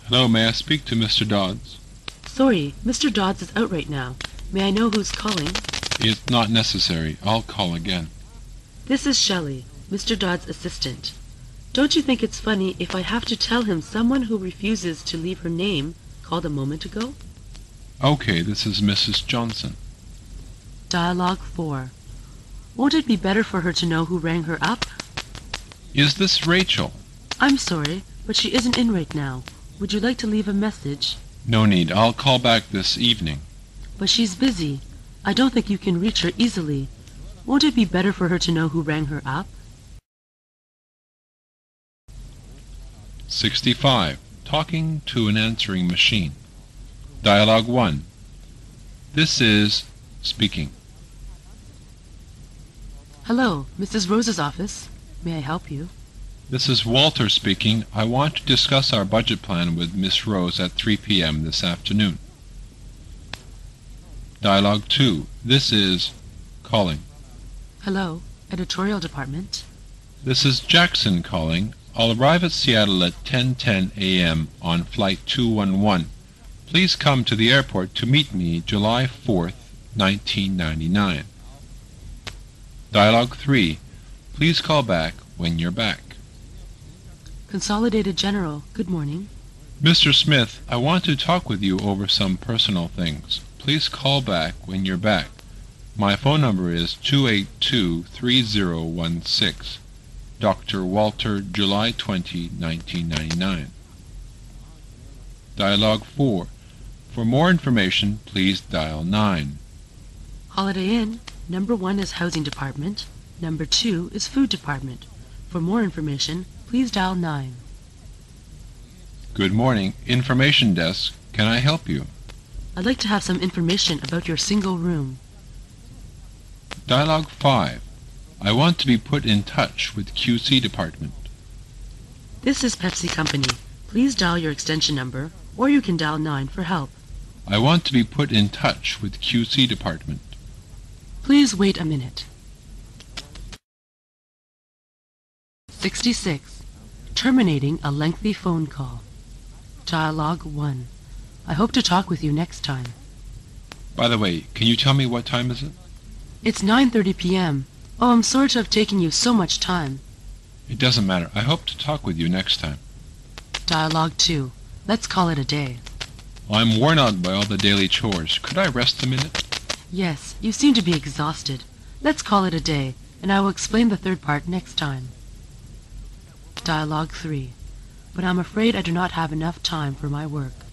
Hello, may I speak to Mr. Dodds? Sorry, Mr. Dodds is out right now. May I know who's calling? It's not necessary. I'll call again. This is Shelley, Mr. Dodd's assistant. Don't you think it's funny if I have to tell him someone who refuses to leave her name called a moment ago? Okay, this is Mrs. Johnson. Dialogue 4. Won't it be better for her to know who rang her up? Is this Rachel? I'm sorry, but she isn't in right now. Would you like to leave a message? No need. I'll call back this evening. But she's busy. I don't think you can reach her easily. Won't it be better for her to know who rang her up? 65. Talking to an answering machine. Dialogue 1. This is speaking. Hello, Mrs. Rose's office. May I help you? This is Walter speaking. I want to discuss our budget plan with Miss Rose at 3 p.m. this afternoon. Dialogue 2. This is calling. Hello, editorial department. This is Jackson calling. I'll arrive at Seattle at 10:10 a.m. on Flight 211. Please come to the airport to meet me July 4th, 1999. Dialogue 3. Please call back when you're back. Consolidated General, good morning. Mr. Smith, I want to talk with you over some personal things. Please call back when you're back. My phone number is 282-3016. Dr. Walter, July 20, 1999. Dialogue 4. For more information, please dial 9. Holiday Inn, number 1 is Housing Department. Number 2 is Food Department. For more information, please dial 9. Good morning. Information desk. Can I help you? I'd like to have some information about your single room. Dialogue 5. I want to be put in touch with QC Department. This is Pepsi Company. Please dial your extension number, or you can dial 9 for help. I want to be put in touch with QC Department. Please wait a minute. 66. Terminating a lengthy phone call. Dialogue 1. I hope to talk with you next time. By the way, can you tell me what time is it? It's 9:30 p.m. Oh, I'm sorry to have taken you so much time. It doesn't matter. I hope to talk with you next time. Dialogue 2. Let's call it a day. I'm worn out by all the daily chores. Could I rest a minute? Yes, you seem to be exhausted. Let's call it a day, and I will explain the third part next time. Dialogue 3. But I'm afraid I do not have enough time for my work.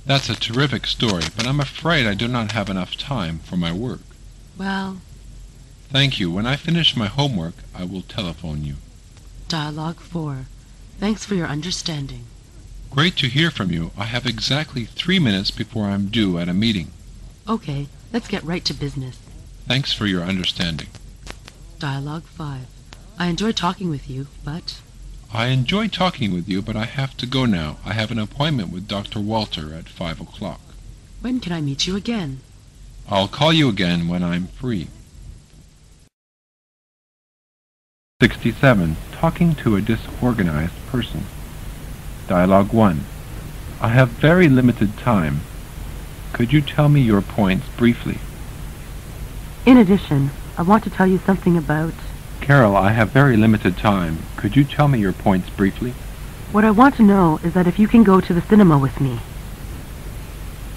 That's a terrific story, but I'm afraid I do not have enough time for my work. Well... Thank you. When I finish my homework, I will telephone you. Dialogue 4. Thanks for your understanding. Great to hear from you. I have exactly 3 minutes before I'm due at a meeting. Okay, let's get right to business. Thanks for your understanding. Dialogue 5. I enjoy talking with you, but... I enjoy talking with you, but I have to go now. I have an appointment with Dr. Walter at 5 o'clock. When can I meet you again? I'll call you again when I'm free. 67. Talking to a disorganized person. Dialogue 1. I have very limited time. Could you tell me your points briefly? In addition, I want to tell you something about... Carol, I have very limited time. Could you tell me your points briefly? What I want to know is that if you can go to the cinema with me.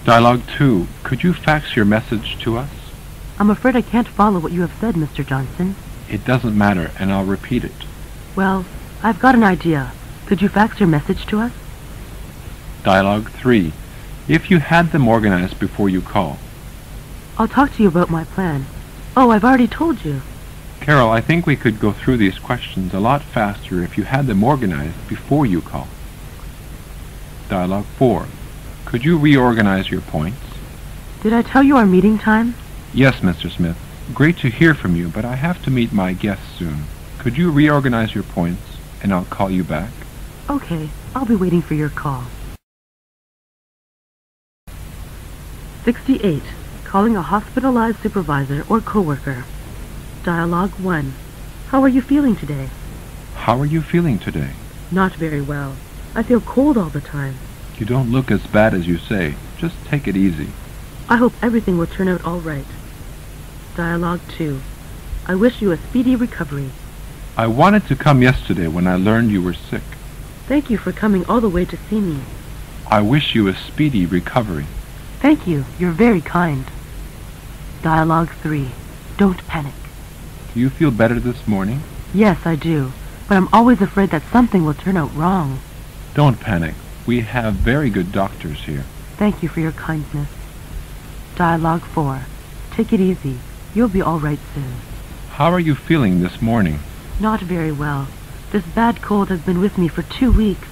Dialogue 2. Could you fax your message to us? I'm afraid I can't follow what you have said, Mr. Johnson. It doesn't matter, and I'll repeat it. Well, I've got an idea. Could you fax your message to us? Dialogue 3. If you had them organized before you call. I'll talk to you about my plan. Oh, I've already told you. Carol, I think we could go through these questions a lot faster if you had them organized before you call. Dialogue 4. Could you reorganize your points? Did I tell you our meeting time? Yes, Mr. Smith. Great to hear from you, but I have to meet my guests soon. Could you reorganize your points, and I'll call you back? Okay, I'll be waiting for your call. 68. Calling a hospitalized supervisor or coworker. Dialogue 1. How are you feeling today? How are you feeling today? Not very well. I feel cold all the time. You don't look as bad as you say. Just take it easy. I hope everything will turn out all right. Dialogue 2. I wish you a speedy recovery. I wanted to come yesterday when I learned you were sick. Thank you for coming all the way to see me. I wish you a speedy recovery. Thank you. You're very kind. Dialogue 3. Don't panic. Do you feel better this morning? Yes, I do, but I'm always afraid that something will turn out wrong. Don't panic. We have very good doctors here. Thank you for your kindness. Dialogue 4. Take it easy. You'll be all right soon. How are you feeling this morning? Not very well. This bad cold has been with me for 2 weeks.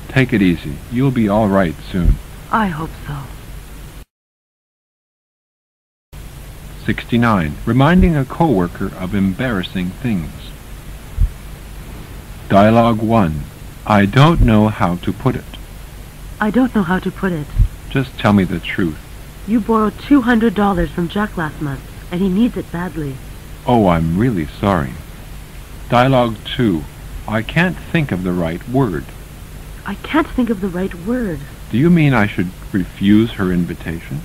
Take it easy. You'll be all right soon. I hope so. 69. Reminding a coworker of embarrassing things. Dialogue 1. I don't know how to put it. I don't know how to put it. Just tell me the truth. You borrowed $200 from Jack last month, and he needs it badly. Oh, I'm really sorry. Dialogue 2. I can't think of the right word. I can't think of the right word. Do you mean I should refuse her invitation?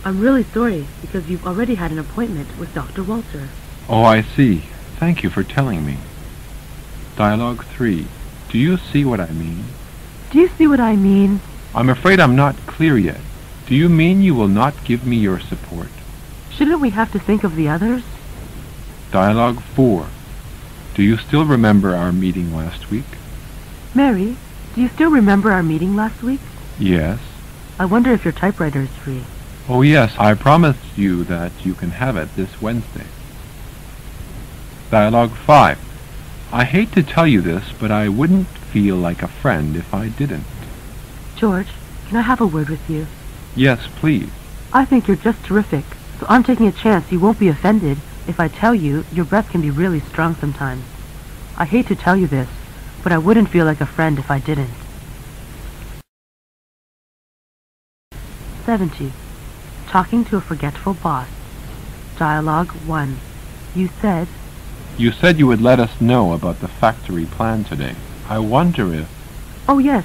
I'm really sorry, because you've already had an appointment with Dr. Walter. Oh, I see. Thank you for telling me. Dialogue 3. Do you see what I mean? Do you see what I mean? I'm afraid I'm not clear yet. Do you mean you will not give me your support? Shouldn't we have to think of the others? Dialogue 4. Do you still remember our meeting last week? Mary, do you still remember our meeting last week? Yes. I wonder if your typewriter is free. Oh, yes, I promised you that you can have it this Wednesday. Dialogue 5. I hate to tell you this, but I wouldn't feel like a friend if I didn't. George, can I have a word with you? Yes, please. I think you're just terrific, so I'm taking a chance you won't be offended if I tell you your breath can be really strong sometimes. I hate to tell you this, but I wouldn't feel like a friend if I didn't. 70. Talking to a forgetful boss. Dialogue 1. You said... You said you would let us know about the factory plan today. I wonder if... Oh, yes.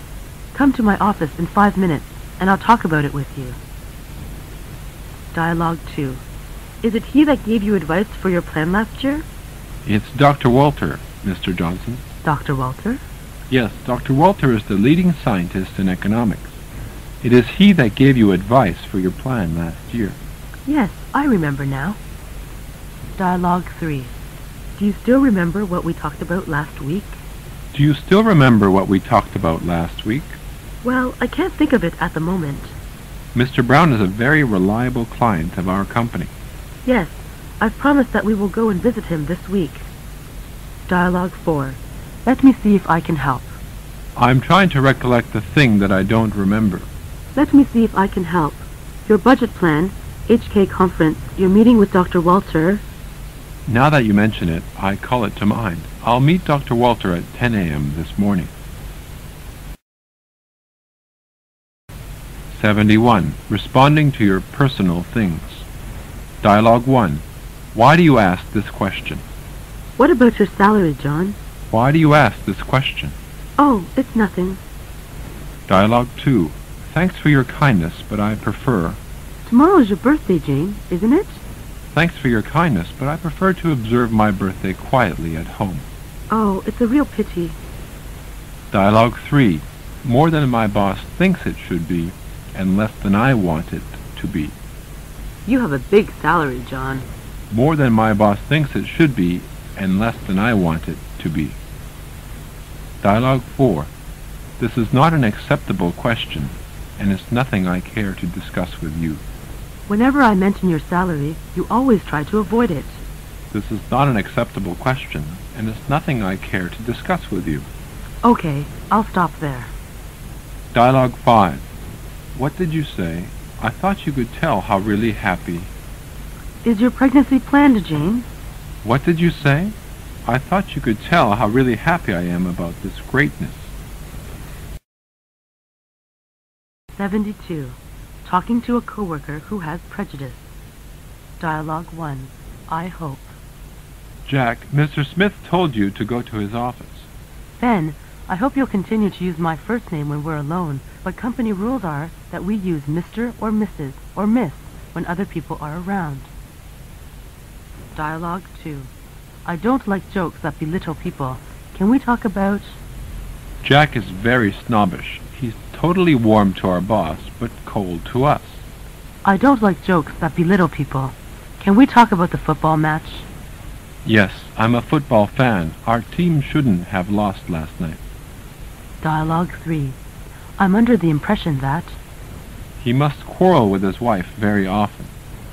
Come to my office in 5 minutes, and I'll talk about it with you. Dialogue 2. Is it he that gave you advice for your plan last year? It's Dr. Walter, Mr. Johnson. Dr. Walter? Yes, Dr. Walter is the leading scientist in economics. It is he that gave you advice for your plan last year. Yes, I remember now. Dialogue 3. Do you still remember what we talked about last week? Do you still remember what we talked about last week? Well, I can't think of it at the moment. Mr. Brown is a very reliable client of our company. Yes, I've promised that we will go and visit him this week. Dialogue 4. Let me see if I can help. I'm trying to recollect the thing that I don't remember. Let me see if I can help. Your budget plan, HK conference, your meeting with Dr. Walter... Now that you mention it, I call it to mind. I'll meet Dr. Walter at 10 a.m. this morning. 71. Responding to your personal things. Dialogue 1. Why do you ask this question? What about your salary, John? Why do you ask this question? Oh, it's nothing. Dialogue 2. Thanks for your kindness, but I prefer... Tomorrow is your birthday, Jane, isn't it? Thanks for your kindness, but I prefer to observe my birthday quietly at home. Oh, it's a real pity. Dialogue 3. More than my boss thinks it should be, and less than I want it to be. You have a big salary, John. More than my boss thinks it should be, and less than I want it to be. Dialogue 4. This is not an acceptable question, and it's nothing I care to discuss with you. Whenever I mention your salary, you always try to avoid it. This is not an acceptable question, and it's nothing I care to discuss with you. Okay, I'll stop there. Dialogue 5. What did you say? I thought you could tell how really happy... Is your pregnancy planned, Jane? What did you say? I thought you could tell how really happy I am about this greatness. 72. Talking to a coworker who has prejudice. Dialogue 1. I hope. Jack, Mr. Smith told you to go to his office. Ben, I hope you'll continue to use my first name when we're alone, but company rules are that we use Mr. or Mrs. or Miss when other people are around. Dialogue 2. I don't like jokes that belittle people. Can we talk about... Jack is very snobbish. He's totally warm to our boss, but cold to us. I don't like jokes that belittle people. Can we talk about the football match? Yes, I'm a football fan. Our team shouldn't have lost last night. Dialogue 3. I'm under the impression that... He must quarrel with his wife very often,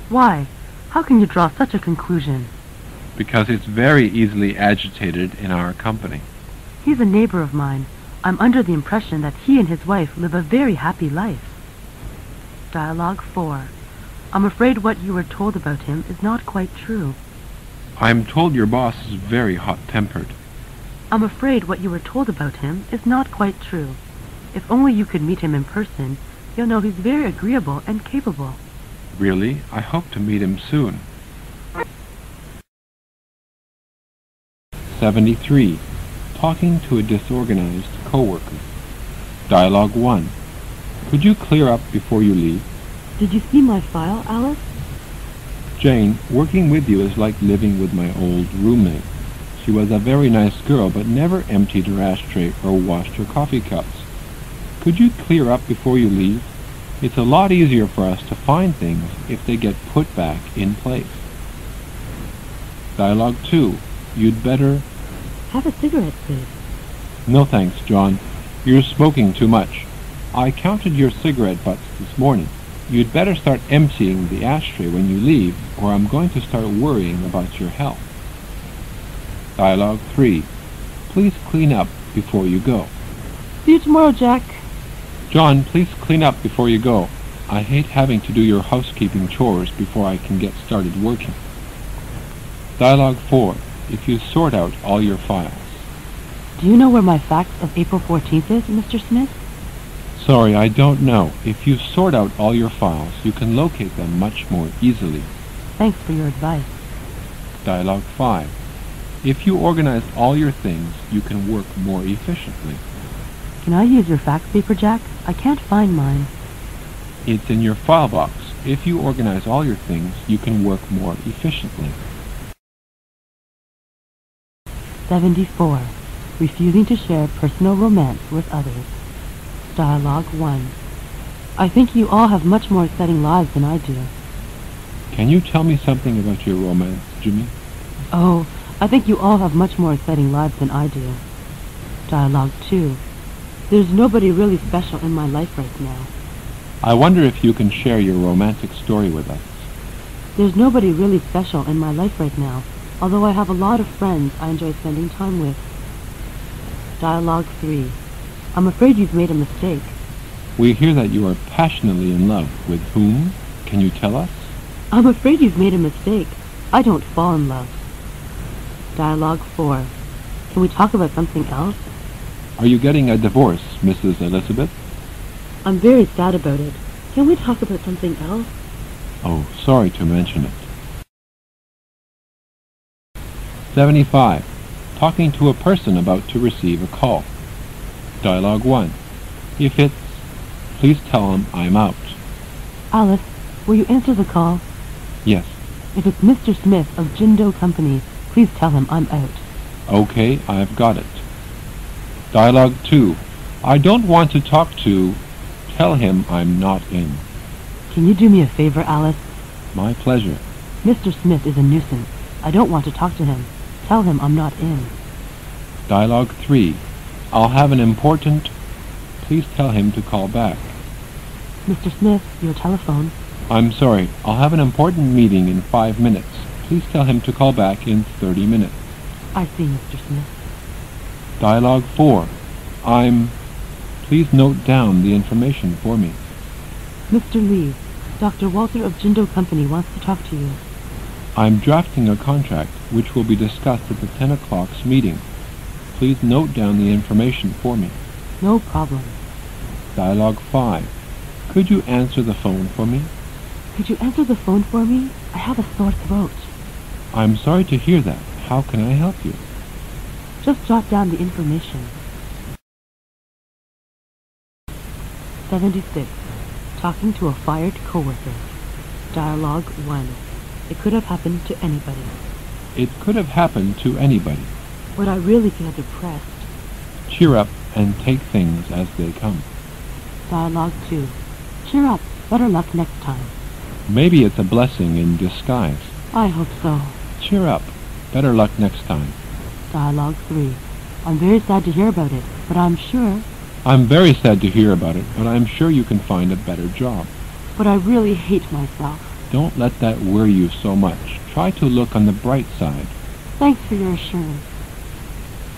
Why? How can you draw such a conclusion? because it's very easily agitated in our company. He's a neighbor of mine. I'm under the impression that he and his wife live a very happy life. Dialogue 4. I'm afraid what you were told about him is not quite true. I'm told your boss is very hot-tempered. I'm afraid what you were told about him is not quite true. If only you could meet him in person, you'll know he's very agreeable and capable. Really? I hope to meet him soon. 73. Talking to a disorganized coworker. Dialogue 1. Could you clear up before you leave? Did you see my file, Alice? Jane, working with you is like living with my old roommate. She was a very nice girl, but never emptied her ashtray or washed her coffee cups. Could you clear up before you leave? It's a lot easier for us to find things if they get put back in place. Dialogue 2. You'd better... Have a cigarette, please. No thanks, John. You're smoking too much. I counted your cigarette butts this morning. You'd better start emptying the ashtray when you leave, or I'm going to start worrying about your health. Dialogue 3. Please clean up before you go. See you tomorrow, Jack. John, please clean up before you go. I hate having to do your housekeeping chores before I can get started working. Dialogue 4. If you sort out all your files. Do you know where my fax of April 14th is, Mr. Smith? Sorry, I don't know. If you sort out all your files, you can locate them much more easily. Thanks for your advice. Dialogue 5. If you organize all your things, you can work more efficiently. Can I use your fax paper, Jack? I can't find mine. It's in your file box. If you organize all your things, you can work more efficiently. 74. Refusing to share personal romance with others. Dialogue 1. I think you all have much more exciting lives than I do. Can you tell me something about your romance, Jimmy? Oh, I think you all have much more exciting lives than I do. Dialogue 2. There's nobody really special in my life right now. I wonder if you can share your romantic story with us. There's nobody really special in my life right now, although I have a lot of friends I enjoy spending time with. Dialogue 3. I'm afraid you've made a mistake. We hear that you are passionately in love. With whom? Can you tell us? I'm afraid you've made a mistake. I don't fall in love. Dialogue 4. Can we talk about something else? Are you getting a divorce, Mrs. Elizabeth? I'm very sad about it. Can we talk about something else? Oh, sorry to mention it. 75. Talking to a person about to receive a call. Dialogue 1. If it's... Please tell him I'm out. Alice, will you answer the call? Yes. If it's Mr. Smith of Jindo Company, please tell him I'm out. Okay, I've got it. Dialogue 2. I don't want to talk to... Tell him I'm not in. Can you do me a favor, Alice? My pleasure. Mr. Smith is a nuisance. I don't want to talk to him. Tell him I'm not in. Dialogue 3. I'll have an important... Please tell him to call back. Mr. Smith, your telephone. I'm sorry. I'll have an important meeting in 5 minutes. Please tell him to call back in 30 minutes. I see, Mr. Smith. Dialogue 4. Please note down the information for me. Mr. Lee, Dr. Walter of Jindo Company wants to talk to you. I'm drafting a contract which will be discussed at the 10 o'clock meeting. Please note down the information for me. No problem. Dialogue 5. Could you answer the phone for me? Could you answer the phone for me? I have a sore throat. I'm sorry to hear that. How can I help you? Just jot down the information. 76. Talking to a fired coworker. Dialogue 1. It could have happened to anybody. It could have happened to anybody. But I really feel depressed. Cheer up and take things as they come. Dialogue 2. Cheer up. Better luck next time. Maybe it's a blessing in disguise. I hope so. Cheer up. Better luck next time. Dialogue 3. I'm very sad to hear about it, but I'm sure... I'm very sad to hear about it, but I'm sure you can find a better job. But I really hate myself. Don't let that worry you so much. Try to look on the bright side. Thanks for your assurance.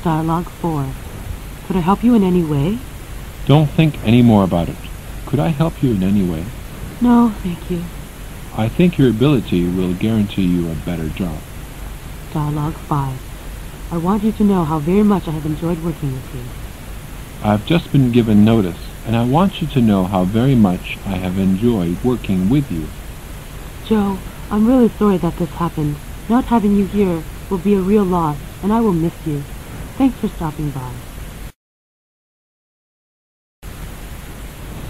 Dialogue 4. Could I help you in any way? Don't think any more about it. Could I help you in any way? No, thank you. I think your ability will guarantee you a better job. Dialogue 5. I want you to know how very much I have enjoyed working with you. I've just been given notice, and I want you to know how very much I have enjoyed working with you. Joe, I'm really sorry that this happened. Not having you here will be a real loss, and I will miss you. Thanks for stopping by.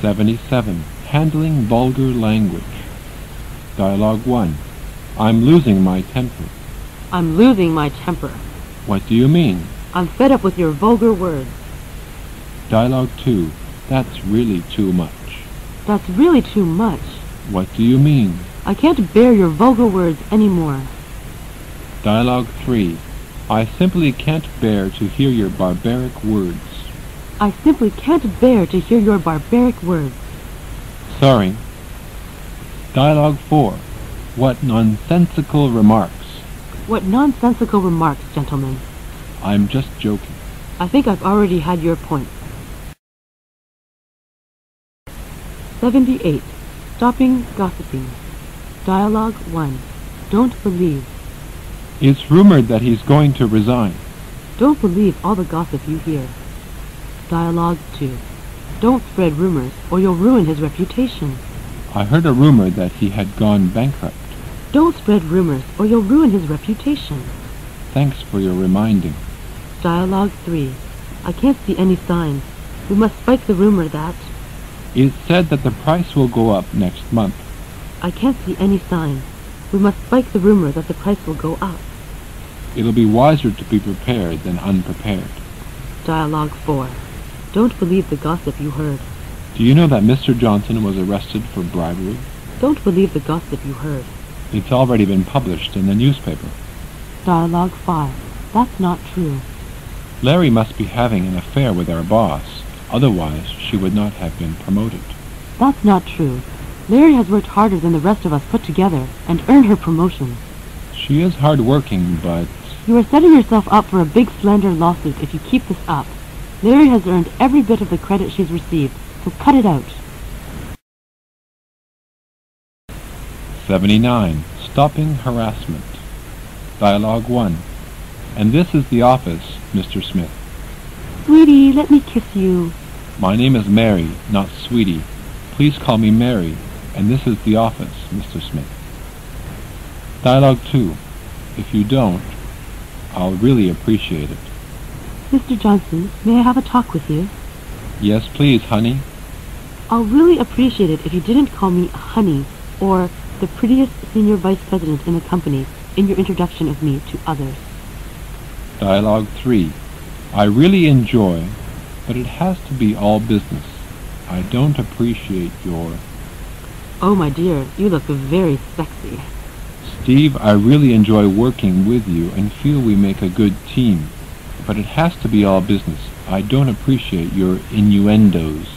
77. Handling vulgar language. Dialogue 1. I'm losing my temper. I'm losing my temper. What do you mean? I'm fed up with your vulgar words. Dialogue 2. That's really too much. That's really too much. What do you mean? I can't bear your vulgar words anymore. Dialogue 3. I simply can't bear to hear your barbaric words. I simply can't bear to hear your barbaric words. Sorry. Dialogue 4. What nonsensical remarks. What nonsensical remarks, gentlemen. I'm just joking. I think I've already had your point. 78. Stopping gossiping. Dialogue 1. Don't believe. It's rumored that he's going to resign. Don't believe all the gossip you hear. Dialogue 2. Don't spread rumors, or you'll ruin his reputation. I heard a rumor that he had gone bankrupt. Don't spread rumors, or you'll ruin his reputation. Thanks for your reminding. Dialogue 3. I can't see any signs. We must spike the rumor that... It's said that the price will go up next month. I can't see any signs. We must spike the rumor that the price will go up. It'll be wiser to be prepared than unprepared. Dialogue 4. Don't believe the gossip you heard. Do you know that Mr. Johnson was arrested for bribery? Don't believe the gossip you heard. It's already been published in the newspaper. Dialogue 5. That's not true. Larry must be having an affair with our boss. Otherwise, she would not have been promoted. That's not true. Larry has worked harder than the rest of us put together and earned her promotion. She is hard-working, but... You are setting yourself up for a big slander lawsuit if you keep this up. Larry has earned every bit of the credit she's received, so cut it out. 79. Stopping harassment. Dialogue 1. And this is the office, Mr. Smith. Sweetie, let me kiss you. My name is Mary, not Sweetie. Please call me Mary, and this is the office, Mr. Smith. Dialogue 2. If you don't, I'll really appreciate it. Mr. Johnson, may I have a talk with you? Yes, please, honey. I'll really appreciate it if you didn't call me honey or the prettiest senior vice president in the company in your introduction of me to others. Dialogue 3. I really enjoy, but it has to be all business. I don't appreciate your... Oh, my dear, you look very sexy. Steve, I really enjoy working with you and feel we make a good team, but it has to be all business. I don't appreciate your innuendos.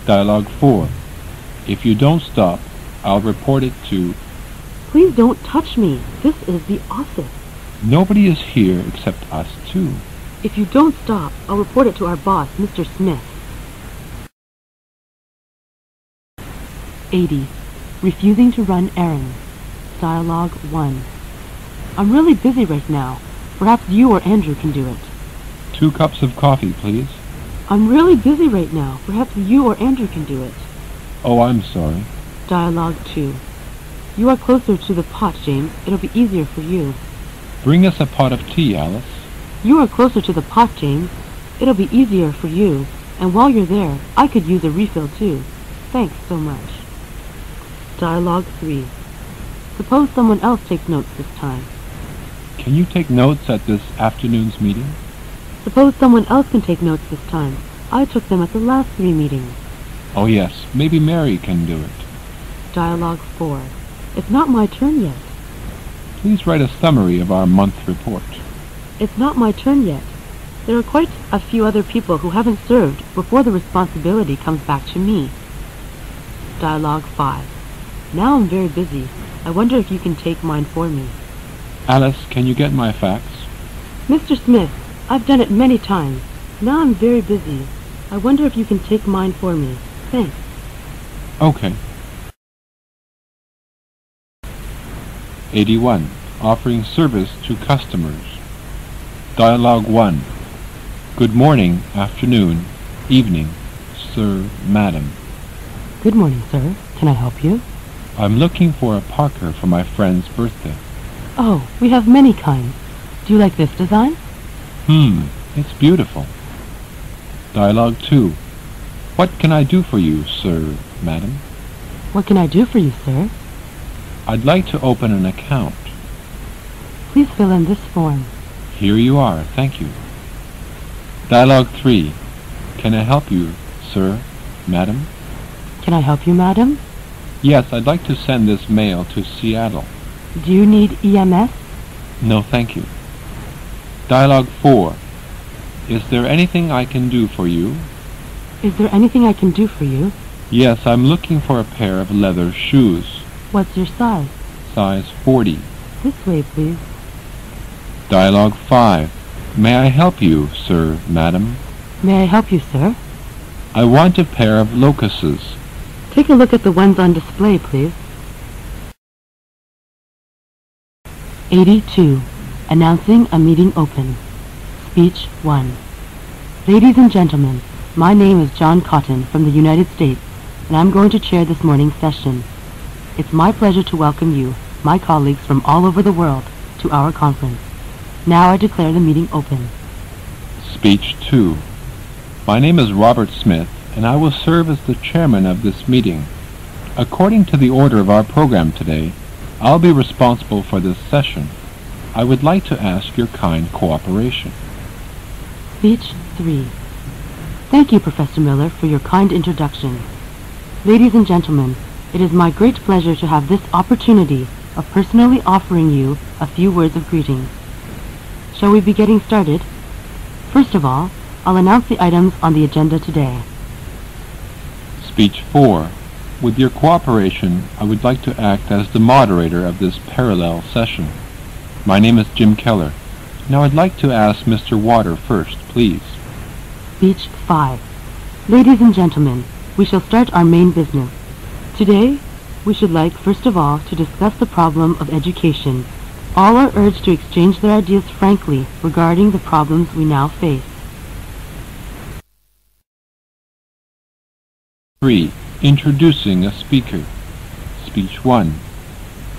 Dialogue 4. If you don't stop, I'll report it to... Please don't touch me. This is the office. Nobody is here except us two. If you don't stop, I'll report it to our boss, Mr. Smith. 80. Refusing to run errands. Dialogue 1. I'm really busy right now. Perhaps you or Andrew can do it. 2 cups of coffee, please. I'm really busy right now. Perhaps you or Andrew can do it. Oh, I'm sorry. Dialogue 2. You are closer to the pot, James. It'll be easier for you. Bring us a pot of tea, Alice. You are closer to the pot, James. It'll be easier for you. And while you're there, I could use a refill too. Thanks so much. Dialogue 3. Suppose someone else takes notes this time. Can you take notes at this afternoon's meeting? Suppose someone else can take notes this time. I took them at the last 3 meetings. Oh yes, maybe Mary can do it. Dialogue 4. It's not my turn yet. Please write a summary of our month report. It's not my turn yet. There are quite a few other people who haven't served before the responsibility comes back to me. Dialogue 5. Now I'm very busy. I wonder if you can take mine for me. Alice, can you get my fax? Mr. Smith, I've done it many times. Now I'm very busy. I wonder if you can take mine for me. Thanks. Okay. 81. Offering service to customers. Dialogue 1. Good morning, afternoon, evening, sir, madam. Good morning, sir. Can I help you? I'm looking for a Parker for my friend's birthday. Oh, we have many kinds. Do you like this design? It's beautiful. Dialogue 2. What can I do for you, sir, madam? What can I do for you, sir? I'd like to open an account. Please fill in this form. Here you are, thank you. Dialogue 3. Can I help you, sir, madam? Can I help you, madam? Yes, I'd like to send this mail to Seattle. Do you need EMS? No, thank you. Dialogue 4. Is there anything I can do for you? Is there anything I can do for you? Yes, I'm looking for a pair of leather shoes. What's your size? Size 40. This way, please. Dialogue 5. May I help you, sir, madam? May I help you, sir? I want a pair of locusts. Take a look at the ones on display, please. 82. Announcing a meeting open. Speech 1. Ladies and gentlemen, my name is John Cotton from the United States, and I'm going to chair this morning's session. It's my pleasure to welcome you, my colleagues from all over the world, to our conference. Now I declare the meeting open. Speech 2. My name is Robert Smith, and I will serve as the chairman of this meeting. According to the order of our program today, I'll be responsible for this session. I would like to ask your kind cooperation. Speech 3. Thank you, Professor Miller, for your kind introduction. Ladies and gentlemen, it is my great pleasure to have this opportunity of personally offering you a few words of greeting. Shall we be getting started? First of all, I'll announce the items on the agenda today. Speech 4. With your cooperation, I would like to act as the moderator of this parallel session. My name is Jim Keller. Now I'd like to ask Mr. Water first, please. Speech 5. Ladies and gentlemen, we shall start our main business. Today, we should like, first of all, to discuss the problem of education. All are urged to exchange their ideas frankly regarding the problems we now face. 3. Introducing a speaker. Speech 1.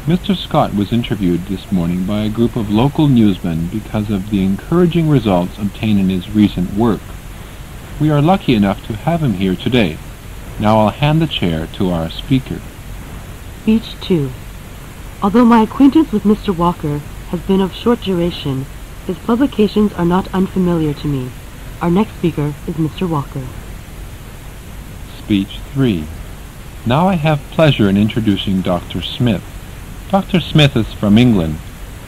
Mr. Scott was interviewed this morning by a group of local newsmen because of the encouraging results obtained in his recent work. We are lucky enough to have him here today. Now I'll hand the chair to our speaker. Speech 2. Although my acquaintance with Mr. Walker has been of short duration, his publications are not unfamiliar to me. Our next speaker is Mr. Walker. Speech 3. Now I have pleasure in introducing Dr. Smith. Dr. Smith is from England.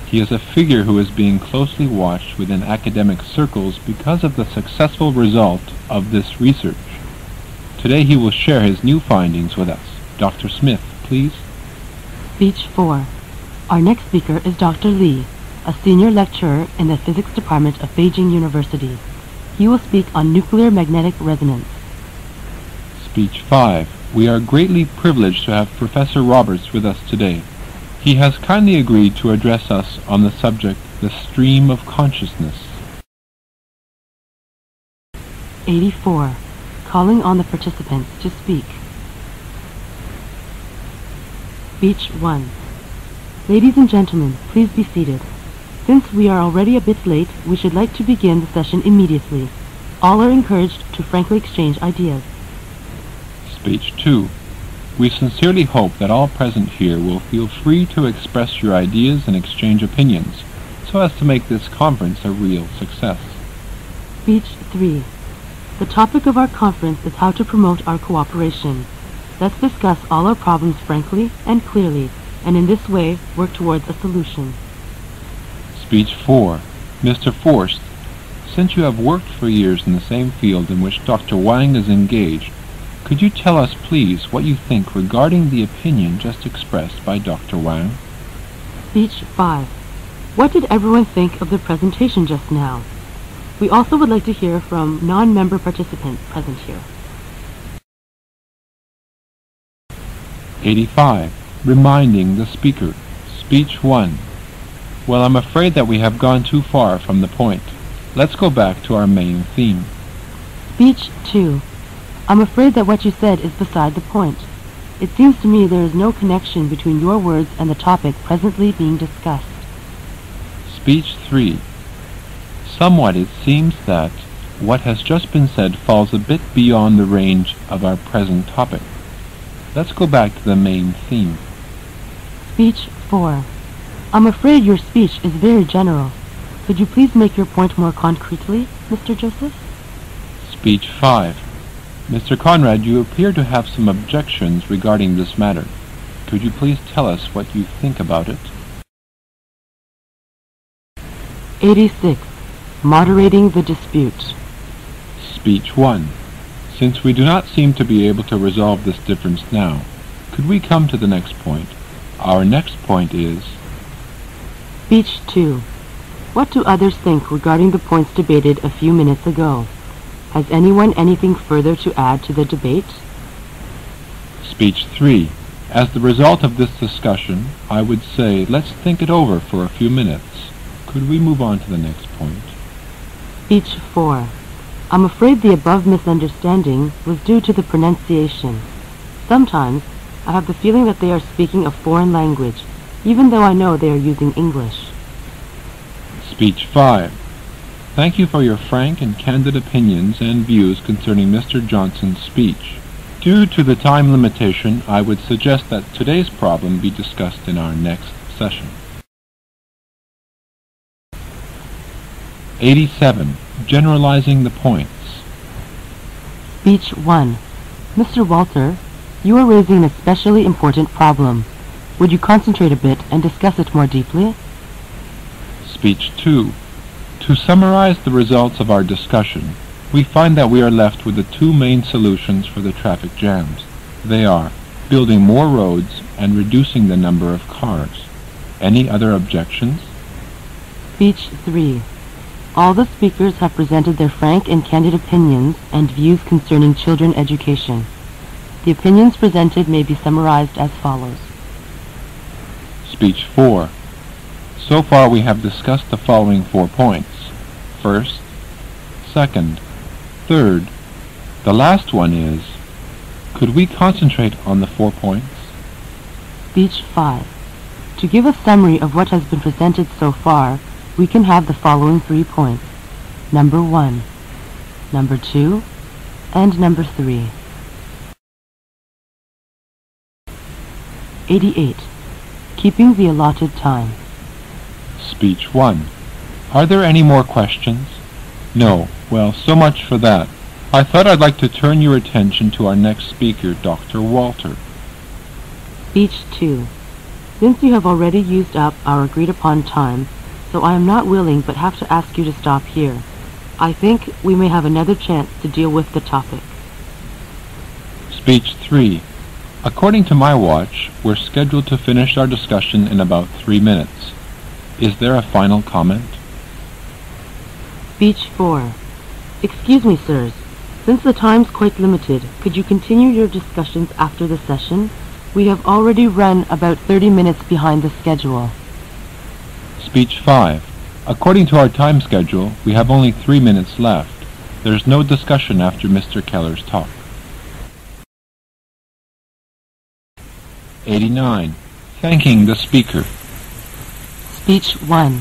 He is a figure who is being closely watched within academic circles because of the successful result of this research. Today he will share his new findings with us. Dr. Smith, please. Speech 4. Our next speaker is Dr. Lee, a senior lecturer in the physics department of Beijing University. He will speak on nuclear magnetic resonance. Speech 5. We are greatly privileged to have Professor Roberts with us today. He has kindly agreed to address us on the subject, the stream of consciousness. 84. Calling on the participants to speak. Speech 1. Ladies and gentlemen, please be seated. Since we are already a bit late, we should like to begin the session immediately. All are encouraged to frankly exchange ideas. Speech 2. We sincerely hope that all present here will feel free to express your ideas and exchange opinions, so as to make this conference a real success. Speech 3. The topic of our conference is how to promote our cooperation. Let's discuss all our problems frankly and clearly. and in this way work towards a solution. Speech 4. Mr. Forst, since you have worked for years in the same field in which Dr. Wang is engaged, could you tell us, please, what you think regarding the opinion just expressed by Dr. Wang? Speech 5. What did everyone think of the presentation just now? We also would like to hear from non-member participants present here. 85. Reminding the speaker. Speech 1. Well, I'm afraid that we have gone too far from the point. Let's go back to our main theme. Speech 2. I'm afraid that what you said is beside the point. It seems to me there is no connection between your words and the topic presently being discussed. Speech 3. Somewhat it seems that what has just been said falls a bit beyond the range of our present topic. Let's go back to the main theme. Speech 4. I'm afraid your speech is very general. Could you please make your point more concretely, Mr. Joseph? Speech 5. Mr. Conrad, you appear to have some objections regarding this matter. Could you please tell us what you think about it? 86. Moderating the dispute. Speech 1. Since we do not seem to be able to resolve this difference now, could we come to the next point? Our next point is... Speech 2. What do others think regarding the points debated a few minutes ago? Has anyone anything further to add to the debate? Speech 3. As the result of this discussion, I would say let's think it over for a few minutes. Could we move on to the next point? Speech 4. I'm afraid the above misunderstanding was due to the pronunciation. Sometimes I have the feeling that they are speaking a foreign language, even though I know they are using English. Speech 5. Thank you for your frank and candid opinions and views concerning Mr. Johnson's speech. Due to the time limitation, I would suggest that today's problem be discussed in our next session. 87. Generalizing the points. Speech 1. Mr. Walter, you are raising an especially important problem. Would you concentrate a bit and discuss it more deeply? Speech 2. To summarize the results of our discussion, we find that we are left with the two main solutions for the traffic jams. They are building more roads and reducing the number of cars. Any other objections? Speech 3. All the speakers have presented their frank and candid opinions and views concerning children education. The opinions presented may be summarized as follows. Speech 4. So far we have discussed the following 4 points. First, second, third. The last one is, could we concentrate on the 4 points? Speech 5. To give a summary of what has been presented so far, we can have the following 3 points. Number 1, number 2, and number 3. 88. Keeping the allotted time. Speech 1. Are there any more questions? No. Well, so much for that. I thought I'd like to turn your attention to our next speaker, Dr. Walter. Speech 2. Since you have already used up our agreed-upon time, so I am not willing but have to ask you to stop here. I think we may have another chance to deal with the topic. Speech 3. According to my watch, we're scheduled to finish our discussion in about 3 minutes. Is there a final comment? Speech 4. Excuse me, sirs. Since the time's quite limited, could you continue your discussions after the session? We have already run about 30 minutes behind the schedule. Speech 5. According to our time schedule, we have only 3 minutes left. There's no discussion after Mr. Keller's talk. 89. Thanking the speaker. Speech 1.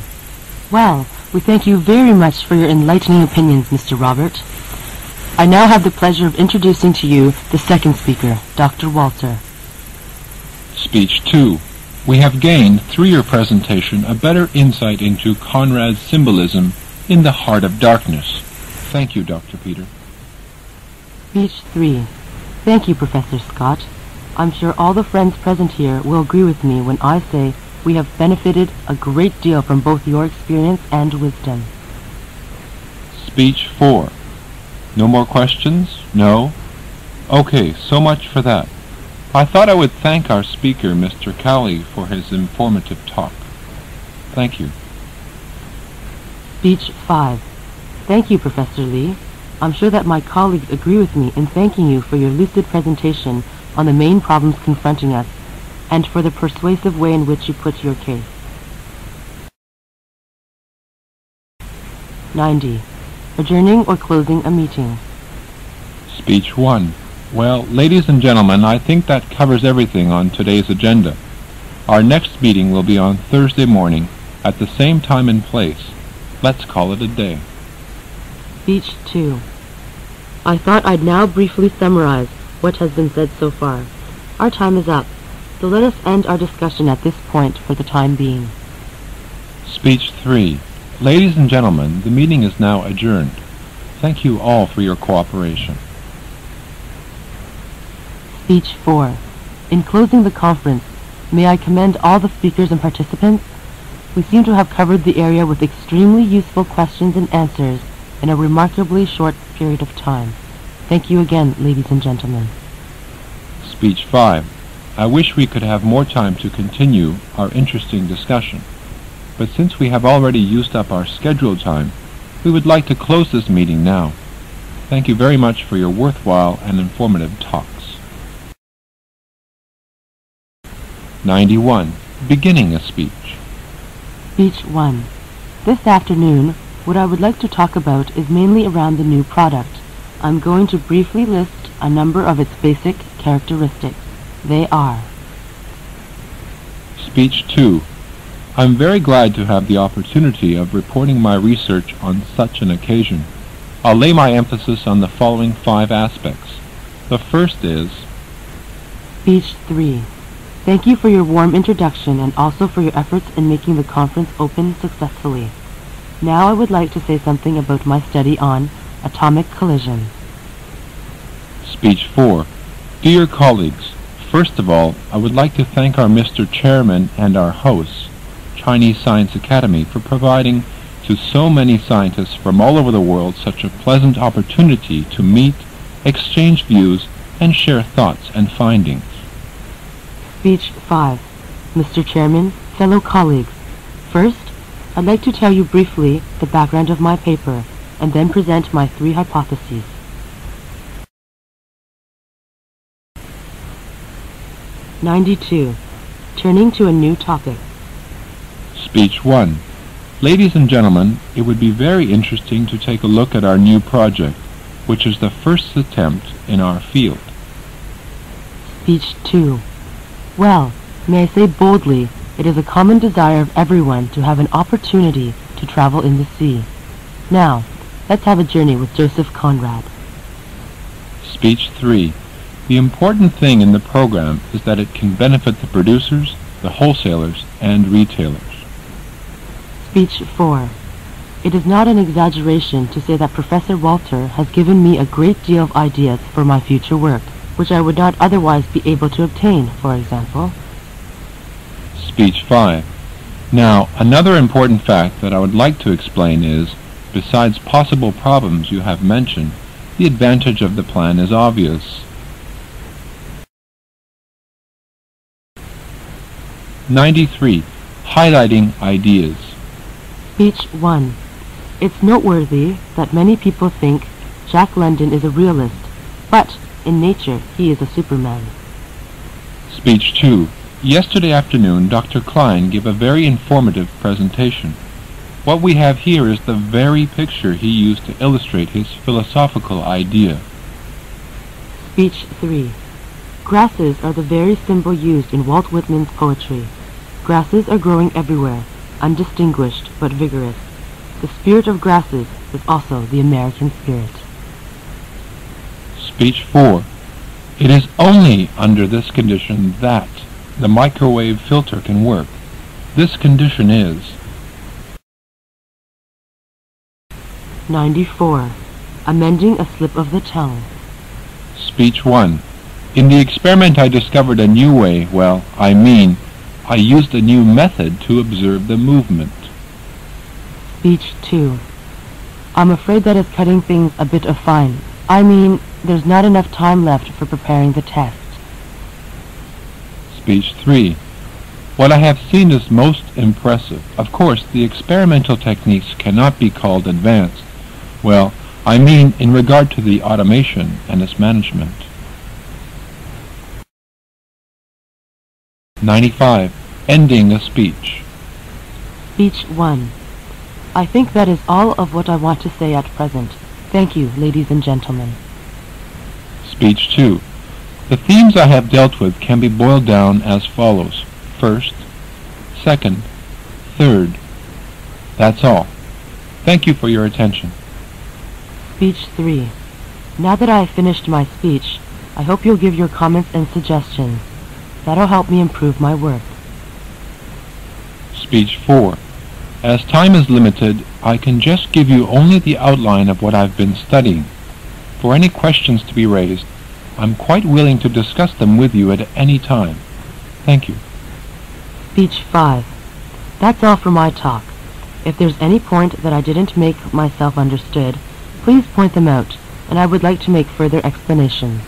Well, we thank you very much for your enlightening opinions, Mr. Robert. I now have the pleasure of introducing to you the second speaker, Dr. Walter. Speech 2. We have gained, through your presentation, a better insight into Conrad's symbolism in the heart of darkness. Thank you, Dr. Peter. Speech 3. Thank you, Professor Scott. I'm sure all the friends present here will agree with me when I say we have benefited a great deal from both your experience and wisdom. Speech 4. No more questions? No? Okay, so much for that. I thought I would thank our speaker, Mr. Cowley, for his informative talk. Thank you. Speech 5. Thank you, Professor Lee. I'm sure that my colleagues agree with me in thanking you for your lucid presentation on the main problems confronting us, and for the persuasive way in which you put your case. 90. Adjourning or closing a meeting. Speech 1. Well, ladies and gentlemen, I think that covers everything on today's agenda. Our next meeting will be on Thursday morning at the same time and place. Let's call it a day. Speech 2. I thought I'd now briefly summarize what has been said so far. Our time is up, so let us end our discussion at this point for the time being. Speech 3. Ladies and gentlemen, the meeting is now adjourned. Thank you all for your cooperation. Speech 4. In closing the conference, may I commend all the speakers and participants? We seem to have covered the area with extremely useful questions and answers in a remarkably short period of time. Thank you again, ladies and gentlemen. Speech 5. I wish we could have more time to continue our interesting discussion, but since we have already used up our scheduled time, we would like to close this meeting now. Thank you very much for your worthwhile and informative talks. 91. Beginning a speech. Speech 1. This afternoon, what I would like to talk about is mainly around the new product. I'm going to briefly list a number of its basic characteristics. They are: Speech 2. I'm very glad to have the opportunity of reporting my research on such an occasion. I'll lay my emphasis on the following 5 aspects. The first is... Speech 3. Thank you for your warm introduction and also for your efforts in making the conference open successfully. Now I would like to say something about my study on atomic collision. Speech 4. Dear colleagues, first of all, I would like to thank our Mr. Chairman and our hosts, Chinese Science Academy, for providing to so many scientists from all over the world such a pleasant opportunity to meet, exchange views, and share thoughts and findings. Speech 5. Mr. Chairman, fellow colleagues, first, I'd like to tell you briefly the background of my paper, and then present my 3 hypotheses. '92. Turning to a new topic. Speech 1. Ladies and gentlemen, it would be very interesting to take a look at our new project, which is the first attempt in our field. Speech 2. Well, may I say boldly, it is a common desire of everyone to have an opportunity to travel in the sea. Now, let's have a journey with Joseph Conrad. Speech 3. The important thing in the program is that it can benefit the producers, the wholesalers, and retailers. Speech 4. It is not an exaggeration to say that Professor Walter has given me a great deal of ideas for my future work, which I would not otherwise be able to obtain, for example. Speech 5. Now, another important fact that I would like to explain is, besides possible problems you have mentioned, the advantage of the plan is obvious. 93. Highlighting ideas. Speech 1. It's noteworthy that many people think Jack London is a realist, but in nature he is a superman. Speech 2. Yesterday afternoon, Dr. Klein gave a very informative presentation. What we have here is the very picture he used to illustrate his philosophical idea. Speech 3. Grasses are the very symbol used in Walt Whitman's poetry. Grasses are growing everywhere, undistinguished but vigorous. The spirit of grasses is also the American spirit. Speech 4. It is only under this condition that the microwave filter can work. This condition is... 94. Amending a slip of the tongue. Speech 1. In the experiment I discovered a new way, I used a new method to observe the movement. Speech 2. I'm afraid that is cutting things a bit fine. There's not enough time left for preparing the test. Speech 3. What I have seen is most impressive. Of course, the experimental techniques cannot be called advanced. In regard to the automation and its management. 95. Ending a speech. Speech 1. I think that is all of what I want to say at present. Thank you, ladies and gentlemen. Speech 2. The themes I have dealt with can be boiled down as follows. First, second, third. That's all. Thank you for your attention. Speech 3. Now that I have finished my speech, I hope you'll give your comments and suggestions. That'll help me improve my work. Speech 4. As time is limited, I can just give you only the outline of what I've been studying. For any questions to be raised, I'm quite willing to discuss them with you at any time. Thank you. Speech 5. That's all for my talk. If there's any point that I didn't make myself understood, please point them out, and I would like to make further explanations.